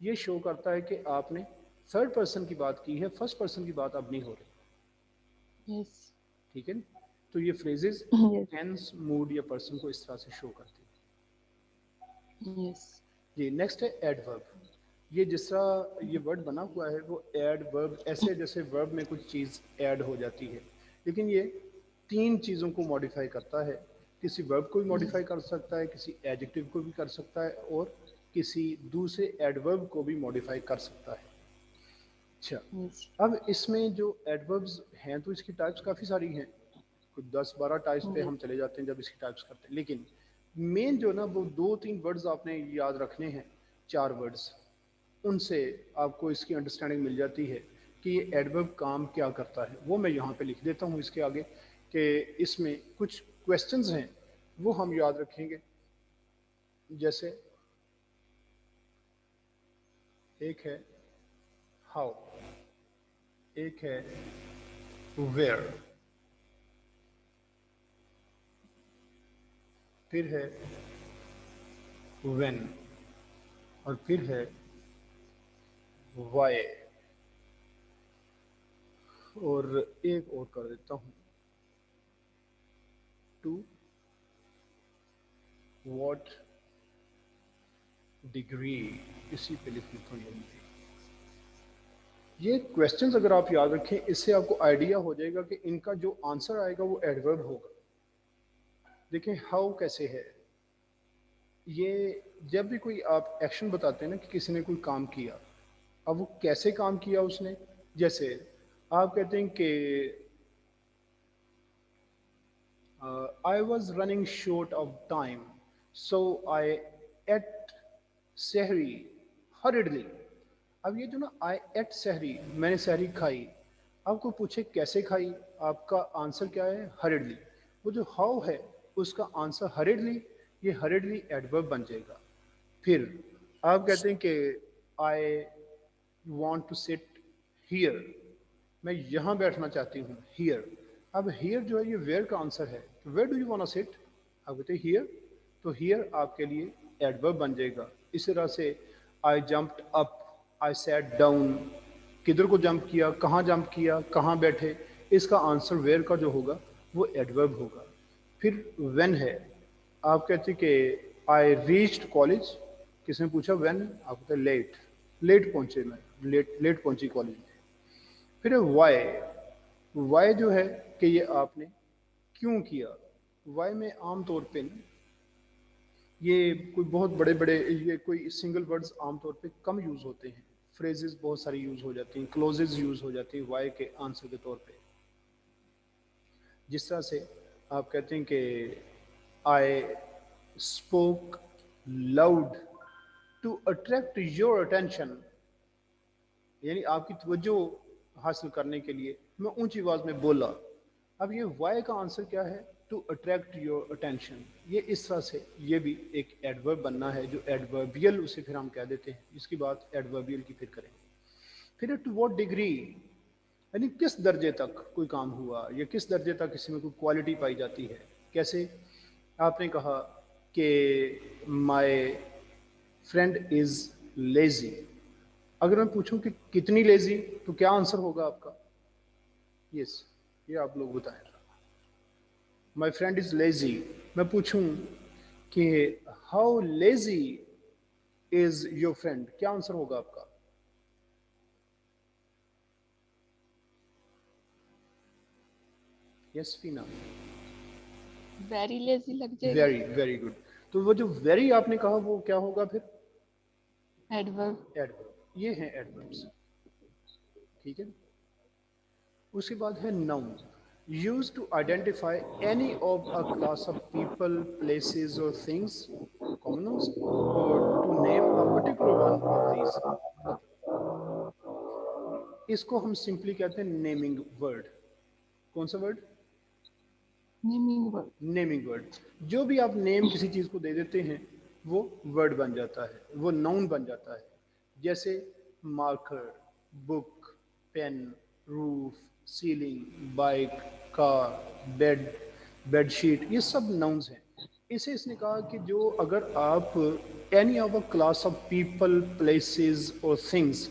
ये शो करता है कि आपने थर्ड पर्सन की बात की है, फर्स्ट पर्सन की बात अब नहीं हो रही, यस ठीक है। तो ये फ्रेजेस यस टेंस, मूड या पर्सन को इस तरह से शो करती है। यस जी, नेक्स्ट है एडवर्ब। ये जिस तरह ये वर्ड बना हुआ है वो एडवर्ब ऐसे, जैसे वर्ब में कुछ चीज़ ऐड हो जाती है, लेकिन ये 3 चीज़ों को मॉडिफाई करता है। किसी वर्ब को भी मॉडिफाई कर सकता है, किसी एडजेक्टिव को भी कर सकता है, और किसी दूसरे एडवर्ब को भी मॉडिफाई कर सकता है। अच्छा, यस अब इसमें जो एडवर्ब्स हैं तो इसकी टाइप्स काफ़ी सारी हैं, कुछ 10-12 टाइप्स पे हम चले जाते हैं जब इसकी टाइप्स करते हैं, लेकिन मेन जो ना वो 2-3 वर्ड्स आपने याद रखने हैं, 4 वर्ड्स, उनसे आपको इसकी अंडरस्टैंडिंग मिल जाती है कि ये एडवर्ब काम क्या करता है। वो मैं यहाँ पे लिख देता हूँ इसके आगे, कि इसमें कुछ क्वेश्चंस हैं वो हम याद रखेंगे। जैसे एक है हाउ, एक है वेयर, फिर है व्हेन, और फिर है व्हाई। और एक और कर देता हूँ, टू व्हाट डिग्री, इसी पे लिख देता हूँ यहीं पे। ये क्वेश्चंस अगर आप याद रखें, इससे आपको आइडिया हो जाएगा कि इनका जो आंसर आएगा वो एडवर्ब होगा। देखें हाउ कैसे है ये, जब भी कोई आप एक्शन बताते हैं ना कि किसी ने कोई काम किया, अब वो कैसे काम किया उसने, जैसे आप कहते हैं कि I was running short of time so I ate sehri hurriedly. अब ये जो ना आई एट सहरी, मैंने सहरी खाई, आपको पूछे कैसे खाई, आपका आंसर क्या है, हरिडली। वो जो हाउ है उसका आंसर हरिडली, ये हरिडली एडवर्ब बन जाएगा। फिर आप कहते हैं कि I want to sit here, मैं यहाँ बैठना चाहती हूँ, हियर। अब हियर जो है ये वेयर का आंसर है, where do you want to sit, आप कहते हैं हियर, तो हियर आपके लिए एडवर्ब बन जाएगा। इस तरह से I jumped up, I sat down, किधर को जंप किया, कहाँ जंप किया, कहाँ बैठे, इसका आंसर वेयर का जो होगा वो एडवर्ब होगा। फिर व्हेन है, आप कहते हैं कि आई रीच्ड कॉलेज, किसने पूछा व्हेन, आप कहते हैं लेट, लेट पहुंचे मैं, लेट लेट पहुंची कॉलेज में। फिर वाई, वाई जो है कि ये आपने क्यों किया, वाई में आम तौर पे ना ये कोई बहुत बड़े बड़े, ये कोई सिंगल वर्ड्स आमतौर पे कम यूज़ होते हैं, फ्रेजेस बहुत सारी यूज़ हो जाती हैं, क्लोजेज यूज़ हो जाती हैं वाई के आंसर के तौर पे। जिस तरह से आप कहते हैं कि I spoke loud to attract your attention, यानी आपकी तवज्जो हासिल करने के लिए मैं ऊंची आवाज़ में बोला। अब ये वाई का आंसर क्या है, टू अट्रैक्ट योर अटेंशन। ये इस तरह से ये भी एक एडवर्ब बनना है, जो एडवर्बियल उसे फिर हम कह देते हैं, इसकी बात एडवर्बियल की फिर करेंगे। फिर टू व्हाट डिग्री, यानी किस दर्जे तक कोई काम हुआ या किस दर्जे तक किसी में कोई क्वालिटी पाई जाती है। कैसे आपने कहा कि माय फ्रेंड इज लेजी, अगर मैं पूछूं कि कितनी लेजी, तो क्या आंसर होगा आपका, यस, ये आप लोग बताएं। माई फ्रेंड इज लेजी, मैं पूछूं कि how lazy is your friend, क्या आंसर होगा आपका, यस फीना, वेरी लेजी लग जाएगा। Very very good. तो वो जो वेरी आपने कहा वो क्या होगा फिर, एडवर्ब। एडवर्ब, ये हैं एडवर्ब्स, ठीक है। उसके बाद है noun, used to identify any of a class of people, places or things, common nouns, or to name a particular one of these. इसको हम सिंपली कहते हैं नेमिंग वर्ड। कौन सा word, naming word. Naming word. जो भी आप name किसी चीज़ को दे देते हैं वो वर्ड बन जाता है, वो नाउन बन जाता है। जैसे marker, book, pen, roof, ceiling, bike, car, bed, bedsheet, ये सब नाउन्स हैं। इसे इसने कहा कि जो अगर आप any of a class of people, places और थिंग्स,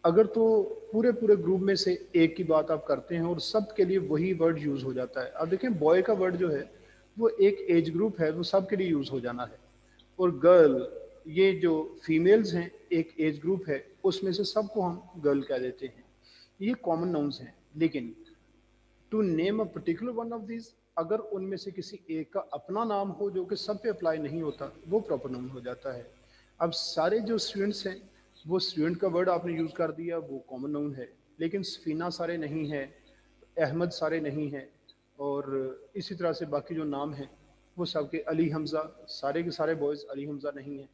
अगर तो पूरे पूरे ग्रुप में से एक की बात आप करते हैं और सब के लिए वही वर्ड यूज़ हो जाता है। अब देखें बॉय का वर्ड जो है वो एक एज ग्रुप है, वो सब के लिए यूज़ हो जाना है, और गर्ल, ये जो फीमेल्स हैं एक एज ग्रुप है, उसमें से सबको हम गर्ल कह देते हैं। ये कॉमन नाउन्स हैं। लेकिन to name a particular one of these, अगर उनमें से किसी एक का अपना नाम हो जो कि सब पे अप्लाई नहीं होता, वो प्रॉपर नाउन हो जाता है। अब सारे जो स्टूडेंट्स हैं, वो स्टूडेंट का वर्ड आपने यूज़ कर दिया, वो कॉमन नाउन है। लेकिन सफीना सारे नहीं है, अहमद सारे नहीं हैं, और इसी तरह से बाकी जो नाम हैं वो सबके, अली हमज़ा, सारे के सारे बॉयज़ अली हमज़ा नहीं हैं।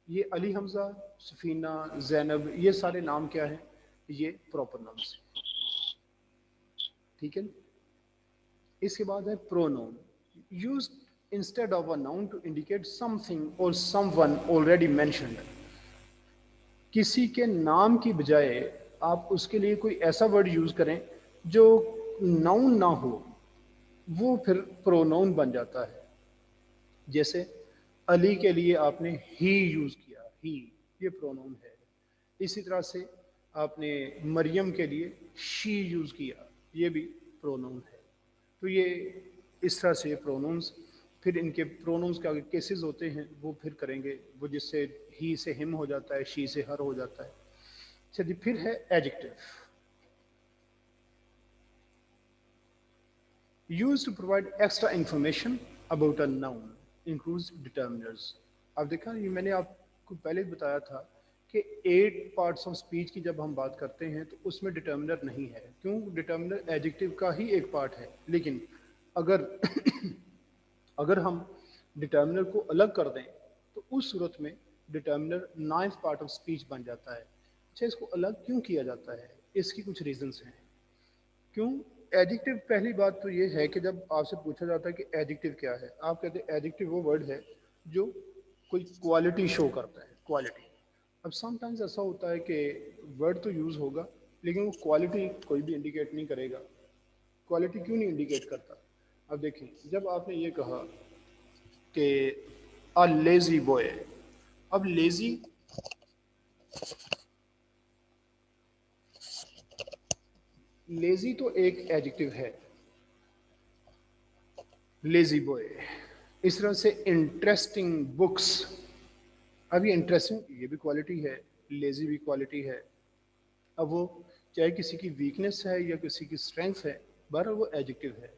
ये अली हमज़ा, सफीना, जैनब, ये सारे नाम क्या हैं, ये प्रॉपर नाम्स हैं, ठीक है। इसके बाद है pronoun, used instead of a noun to indicate something और समवन ऑलरेडी मेंशन्ड। किसी के नाम की बजाय आप उसके लिए कोई ऐसा वर्ड यूज करें जो नाउन ना हो, वो फिर प्रोनाउन बन जाता है। जैसे अली के लिए आपने ही यूज किया, ही, ये प्रोनाउन है। इसी तरह से आपने मरियम के लिए शी यूज़ किया, ये भी प्रोनाउन है। तो ये इस तरह से प्रोनाउंस, फिर इनके प्रोनाउंस के आगे केसेस होते हैं वो फिर करेंगे, वो जिससे ही से हिम हो जाता है, शी से हर हो जाता है। चलिए फिर है adjective, use to provide extra information about a noun includes determiners. अब देखा, ये मैंने आपको पहले भी बताया था कि 8 पार्ट्स ऑफ स्पीच की जब हम बात करते हैं तो उसमें डिटर्मिनर नहीं है। क्यों? डिटर्मिनर एडजेक्टिव का ही एक पार्ट है, लेकिन अगर अगर हम डिटर्मिनर को अलग कर दें तो उस सूरत में determiner 9th part of speech बन जाता है। अच्छा, इसको अलग क्यों किया जाता है? इसकी कुछ रीजंस हैं। क्यों? एडजेक्टिव, पहली बात तो ये है कि जब आपसे पूछा जाता है कि एडजेक्टिव क्या है, आप कहते हैं एडजेक्टिव वो वर्ड है जो कोई क्वालिटी शो करता है, क्वालिटी। अब समटाइम्स ऐसा होता है कि वर्ड तो यूज़ होगा लेकिन वो क्वालिटी कोई भी इंडिकेट नहीं करेगा। क्वालिटी क्यों नहीं इंडिकेट करता? अब देखें, जब आपने ये कहा कि अ लेजी बॉय, अब लेजी तो एक एडजेक्टिव है, लेजी बॉय। इस तरह से इंटरेस्टिंग बुक्स, अब ये इंटरेस्टिंग ये भी क्वालिटी है, लेजी भी क्वालिटी है। अब वो चाहे किसी की वीकनेस है या किसी की स्ट्रेंथ है, बहरहाल वो एडजेक्टिव है।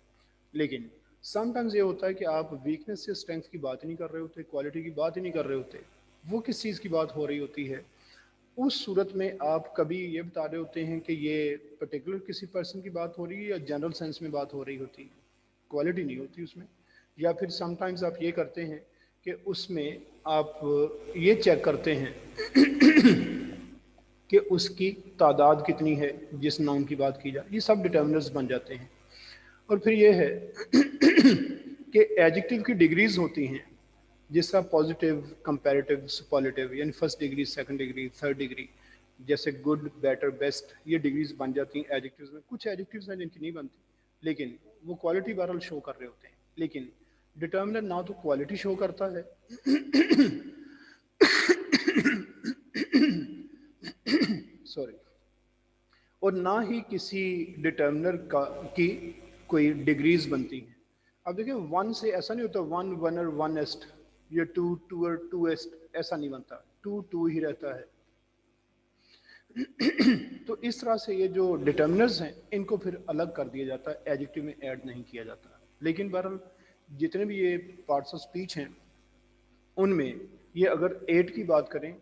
लेकिन समटाइम्स ये होता है कि आप वीकनेस से स्ट्रेंथ की बात ही नहीं कर रहे होते, क्वालिटी की बात ही नहीं कर रहे होते, वो किस चीज़ की बात हो रही होती है। उस सूरत में आप कभी ये बता रहे होते हैं कि ये पर्टिकुलर किसी पर्सन की बात हो रही है या जनरल सेंस में बात हो रही होती है, क्वालिटी नहीं होती उसमें। या फिर समटाइम्स आप ये करते हैं कि उसमें आप ये चेक करते हैं कि उसकी तादाद कितनी है जिस नाउन की बात की जाए, ये सब डिटर्मिनर्स बन जाते हैं। और फिर ये है कि एडजेक्टिव की डिग्रीज होती हैं, जिस तरह पॉजिटिव, कंपैरेटिव, सुपरलेटिव, यानी first degree, second degree, third degree, जैसे गुड, बेटर, बेस्ट, ये डिग्रीज बन जाती हैं एडजेक्टिव्स में। कुछ एडजेक्टिव्स हैं जिनकी नहीं बनती, लेकिन वो क्वालिटी बहरहाल शो कर रहे होते हैं। लेकिन डिटर्मिनर ना तो क्वालिटी शो करता है सॉरी, और ना ही किसी डिटर्मिनर का की कोई डिग्रीज बनती हैं। अब देखिए, वन से ऐसा नहीं होता वन, वनर, वन एस्ट, या टू, टूअर, टू एस्ट, ऐसा नहीं बनता, टू टू ही रहता है। तो इस तरह से ये जो डिटर्मिनर्स हैं इनको फिर अलग कर दिया जाता है, एडजेक्टिव में ऐड नहीं किया जाता। लेकिन बहरहाल जितने भी ये पार्ट्स ऑफ स्पीच हैं उनमें ये अगर 8 की बात करें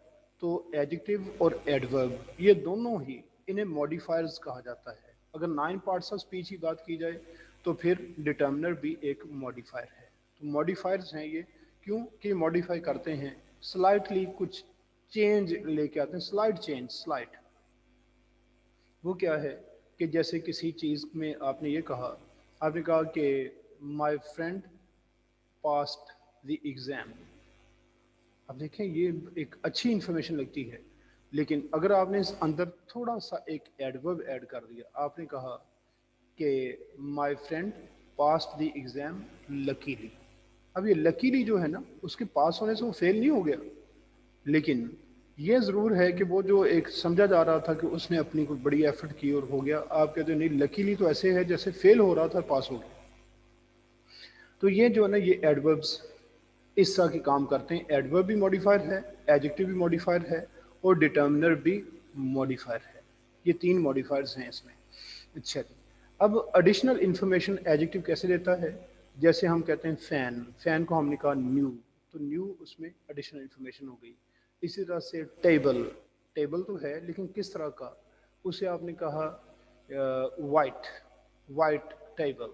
तो एडजेक्टिव और एडवर्ब, ये दोनों ही, इन्हें मॉडिफायर्स कहा जाता है। अगर 9 पार्ट्स ऑफ स्पीच की बात की जाए तो फिर डिटर्मिनर भी एक मॉडिफायर है। तो मॉडिफायर्स हैं ये, क्यों कि मॉडिफाई करते हैं, स्लाइटली कुछ चेंज लेके आते हैं, स्लाइट चेंज, स्लाइट। वो क्या है कि जैसे किसी चीज़ में आपने ये कहा, आपने कहा कि my friend past the exam. अब देखें, ये एक अच्छी इंफॉर्मेशन लगती है, लेकिन अगर आपने इस अंदर थोड़ा सा एक एडवर्ब ऐड कर दिया, आपने कहा कि my friend passed the exam luckily. अब ये लकीली जो है ना, उसके पास होने से वो फेल नहीं हो गया, लेकिन ये ज़रूर है कि वो जो एक समझा जा रहा था कि उसने अपनी कोई बड़ी एफर्ट की और हो गया, आप कहते हो नहीं, लकीली तो ऐसे है जैसे फेल हो रहा था, पास हो गया। तो ये जो है ना, ये एडवर्ब्स इस तरह के काम करते हैं। एडवर्ब भी मॉडिफायर है, एडजेक्टिव भी मॉडिफायर है, और डिटर्मिनर भी मॉडिफायर है। ये 3 मॉडिफायर्स हैं इसमें। अच्छा, अब एडिशनल इंफॉर्मेशन एडजेक्टिव कैसे देता है? जैसे हम कहते हैं फैन, फैन को हमने कहा न्यू, तो न्यू उसमें एडिशनल इंफॉर्मेशन हो गई। इसी तरह से टेबल, टेबल तो है लेकिन किस तरह का, उसे आपने कहा white, white table,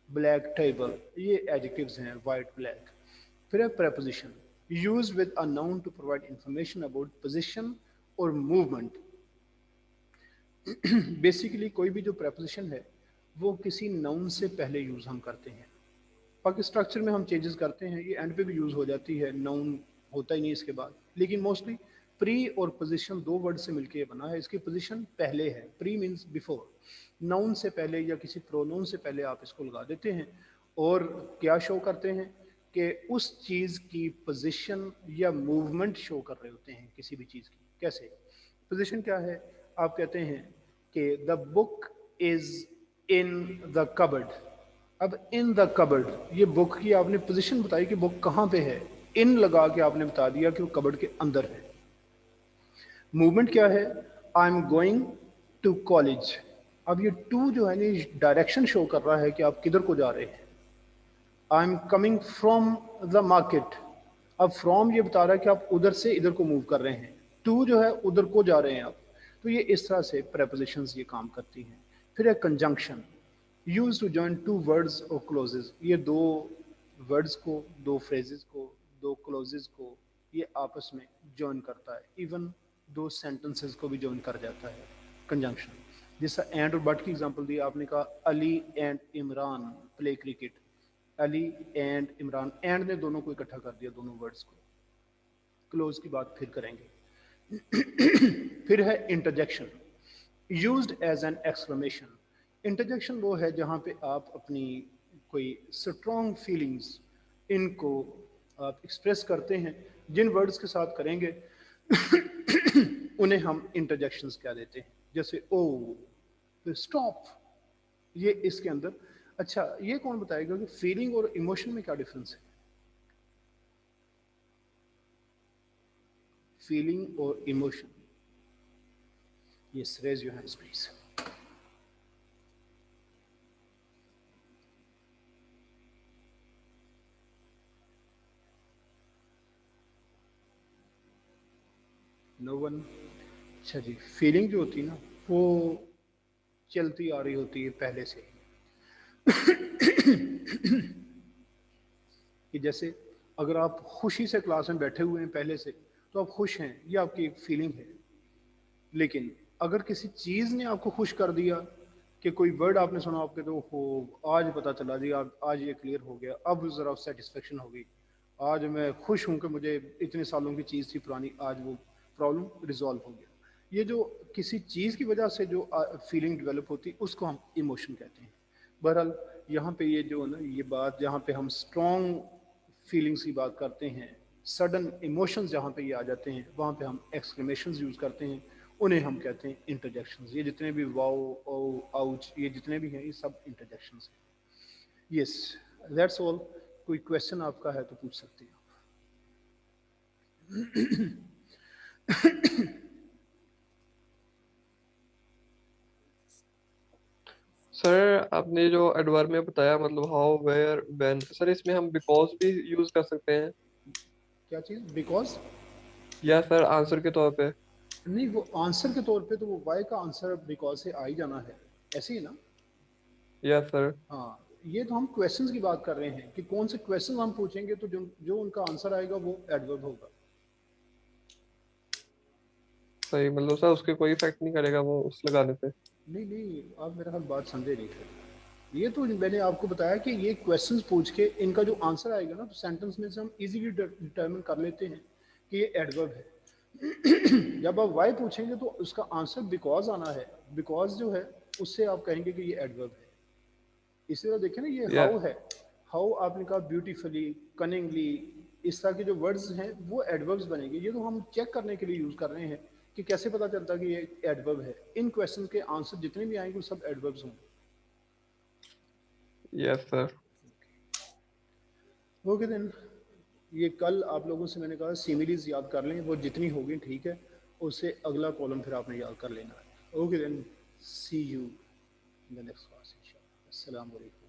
black table, ये एडजेक्टिव्स हैं, वाइट, ब्लैक। फिर है preposition, used with a noun to provide information about position or movement। Basically कोई भी जो preposition है वो किसी noun से पहले यूज हम करते हैं। बाकी स्ट्रक्चर में हम चेंजेस करते हैं, ये एंड पे भी यूज हो जाती है, नाउन होता ही नहीं इसके बाद। लेकिन मोस्टली प्री और पोजीशन 2 वर्ड से मिलके ये बना है। इसकी पोजीशन पहले है, प्री मींस बिफोर, नाउन से पहले या किसी प्रोनाउन से पहले आप इसको लगा देते हैं, और क्या शो करते हैं कि उस चीज़ की पोजीशन या मूवमेंट शो कर रहे होते हैं किसी भी चीज़ की। कैसे? पोजीशन क्या है? आप कहते हैं कि the book is in the cupboard. अब इन द कबर्ड ये बुक की आपने पोजीशन बताई कि बुक कहाँ पे है, इन लगा के आपने बता दिया कि वो कबर्ड के अंदर है। मूवमेंट क्या है, I am going to college. अब ये टू जो है ना डायरेक्शन शो कर रहा है कि आप किधर को जा रहे हैं। I am coming from the market, अब फ्रॉम ये बता रहा है कि आप उधर से इधर को मूव कर रहे हैं, टू जो है उधर को जा रहे हैं आप। तो ये इस तरह से प्रेपोजिशंस ये काम करती हैं। फिर है conjunction, use to join two words और क्लोजेज। ये दो वर्ड्स को, दो फ्रेजेस को, दो क्लोजेज को ये आपस में जॉइन करता है। इवन दो सेंटेंसेस को भी जॉइन कर जाता है कंजंक्शन। जैसा एंड और बट की एग्जांपल दी आपने, कहा Ali and Imran play cricket. Ali and Imran, and ने दोनों को इकट्ठा कर दिया, दोनों वर्ड्स को। क्लोज की बात फिर करेंगे। फिर है interjection, used as an exclamation. Interjection वो है जहाँ पे आप अपनी कोई स्ट्रॉन्ग फीलिंग्स इनको आप एक्सप्रेस करते हैं। जिन वर्ड्स के साथ करेंगे उन्हें हम इंटरजेक्शंस कह देते हैं। जैसे ओ, स्टॉप, ये इसके अंदर। अच्छा, ये कौन बताएगा कि फीलिंग और इमोशन में क्या डिफरेंस है? फीलिंग और emotion. Yes, raise your hands please. No one. अच्छा जी, फीलिंग जो होती है ना वो चलती आ रही होती है पहले से कि जैसे अगर आप खुशी से क्लास में बैठे हुए हैं पहले से, तो आप खुश हैं, ये आपकी एक फीलिंग है। लेकिन अगर किसी चीज़ ने आपको खुश कर दिया, कि कोई वर्ड आपने सुना, आपके तो हो आज पता चला जी, आज ये क्लियर हो गया, अब ज़रा सेटिस्फेक्शन हो गई, आज मैं खुश हूँ कि मुझे इतने सालों की चीज़ थी पुरानी, आज वो प्रॉब्लम रिजॉल्व हो गया। ये जो किसी चीज़ की वजह से जो फीलिंग डेवलप होती, उसको हम इमोशन कहते हैं। बहरहाल यहाँ पे ये जो है ना, ये बात जहाँ पे हम स्ट्रॉन्ग फीलिंग्स की बात करते हैं, सडन इमोशंस जहाँ पे ये आ जाते हैं, वहाँ पे हम एक्सक्लेमेशंस यूज़ करते हैं, उन्हें हम कहते हैं इंटरजेक्शंस। ये जितने भी वाओ, ओ, आउच, ये जितने भी हैं, ये सब इंटरजेक्शंस हैं। Yes, that's all. कोई क्वेश्चन आपका है तो पूछ सकते हैं आप। सर आपने जो एडवर्ब में बताया, मतलब हाउ, वेयर, व्हेन, सर इसमें हम बिकॉज भी यूज कर सकते हैं क्या चीज़? बिकॉज? या सर आंसर के तौर पे? नहीं, वो आंसर के तौर पे तो वो वाई का आंसर बिकॉज से आ ही जाना है, ऐसे ही ना। Yes sir. हाँ, ये तो हम क्वेश्चंस की बात कर रहे हैं कि कौन से क्वेश्चन हम पूछेंगे, तो जो जो उनका आंसर आएगा वो एडवर्ब होगा। सही, मतलब सर उसके कोई इफेक्ट नहीं करेगा वो उस लगाने पे? नहीं नहीं, आप मेरा हाल बात समझे नहीं थे। ये तो मैंने आपको बताया कि ये क्वेश्चंस पूछ के इनका जो आंसर आएगा ना, तो सेंटेंस में से हम इजीली डिटरमिन कर लेते हैं कि ये एडवर्ब है। जब आप वाई पूछेंगे तो उसका आंसर बिकॉज आना है। बिकॉज जो है उससे आप कहेंगे कि ये एडवर्ब है। इसी तरह देखें ना, ये या हाउ है, हाउ आपने कहा ब्यूटीफुली, कनिंगली, इस तरह के जो वर्ड्स हैं वो एडवर्ब्स बनेंगे। ये तो हम चेक करने के लिए यूज़ कर रहे हैं कि कैसे पता चलता कि ये एडवर्ब है। इन क्वेश्चन के आंसर जितने भी आएंगे वो सब एडवर्ब्स होंगे। Yes sir. ओके देन, ये कल आप लोगों से मैंने कहा सिमिलीज याद कर लें, वो जितनी होगी ठीक है, उससे अगला कॉलम फिर आपने याद कर लेना है। Okay then, see you in the next class इंशाल्लाह। अस्सलाम वालेकुम।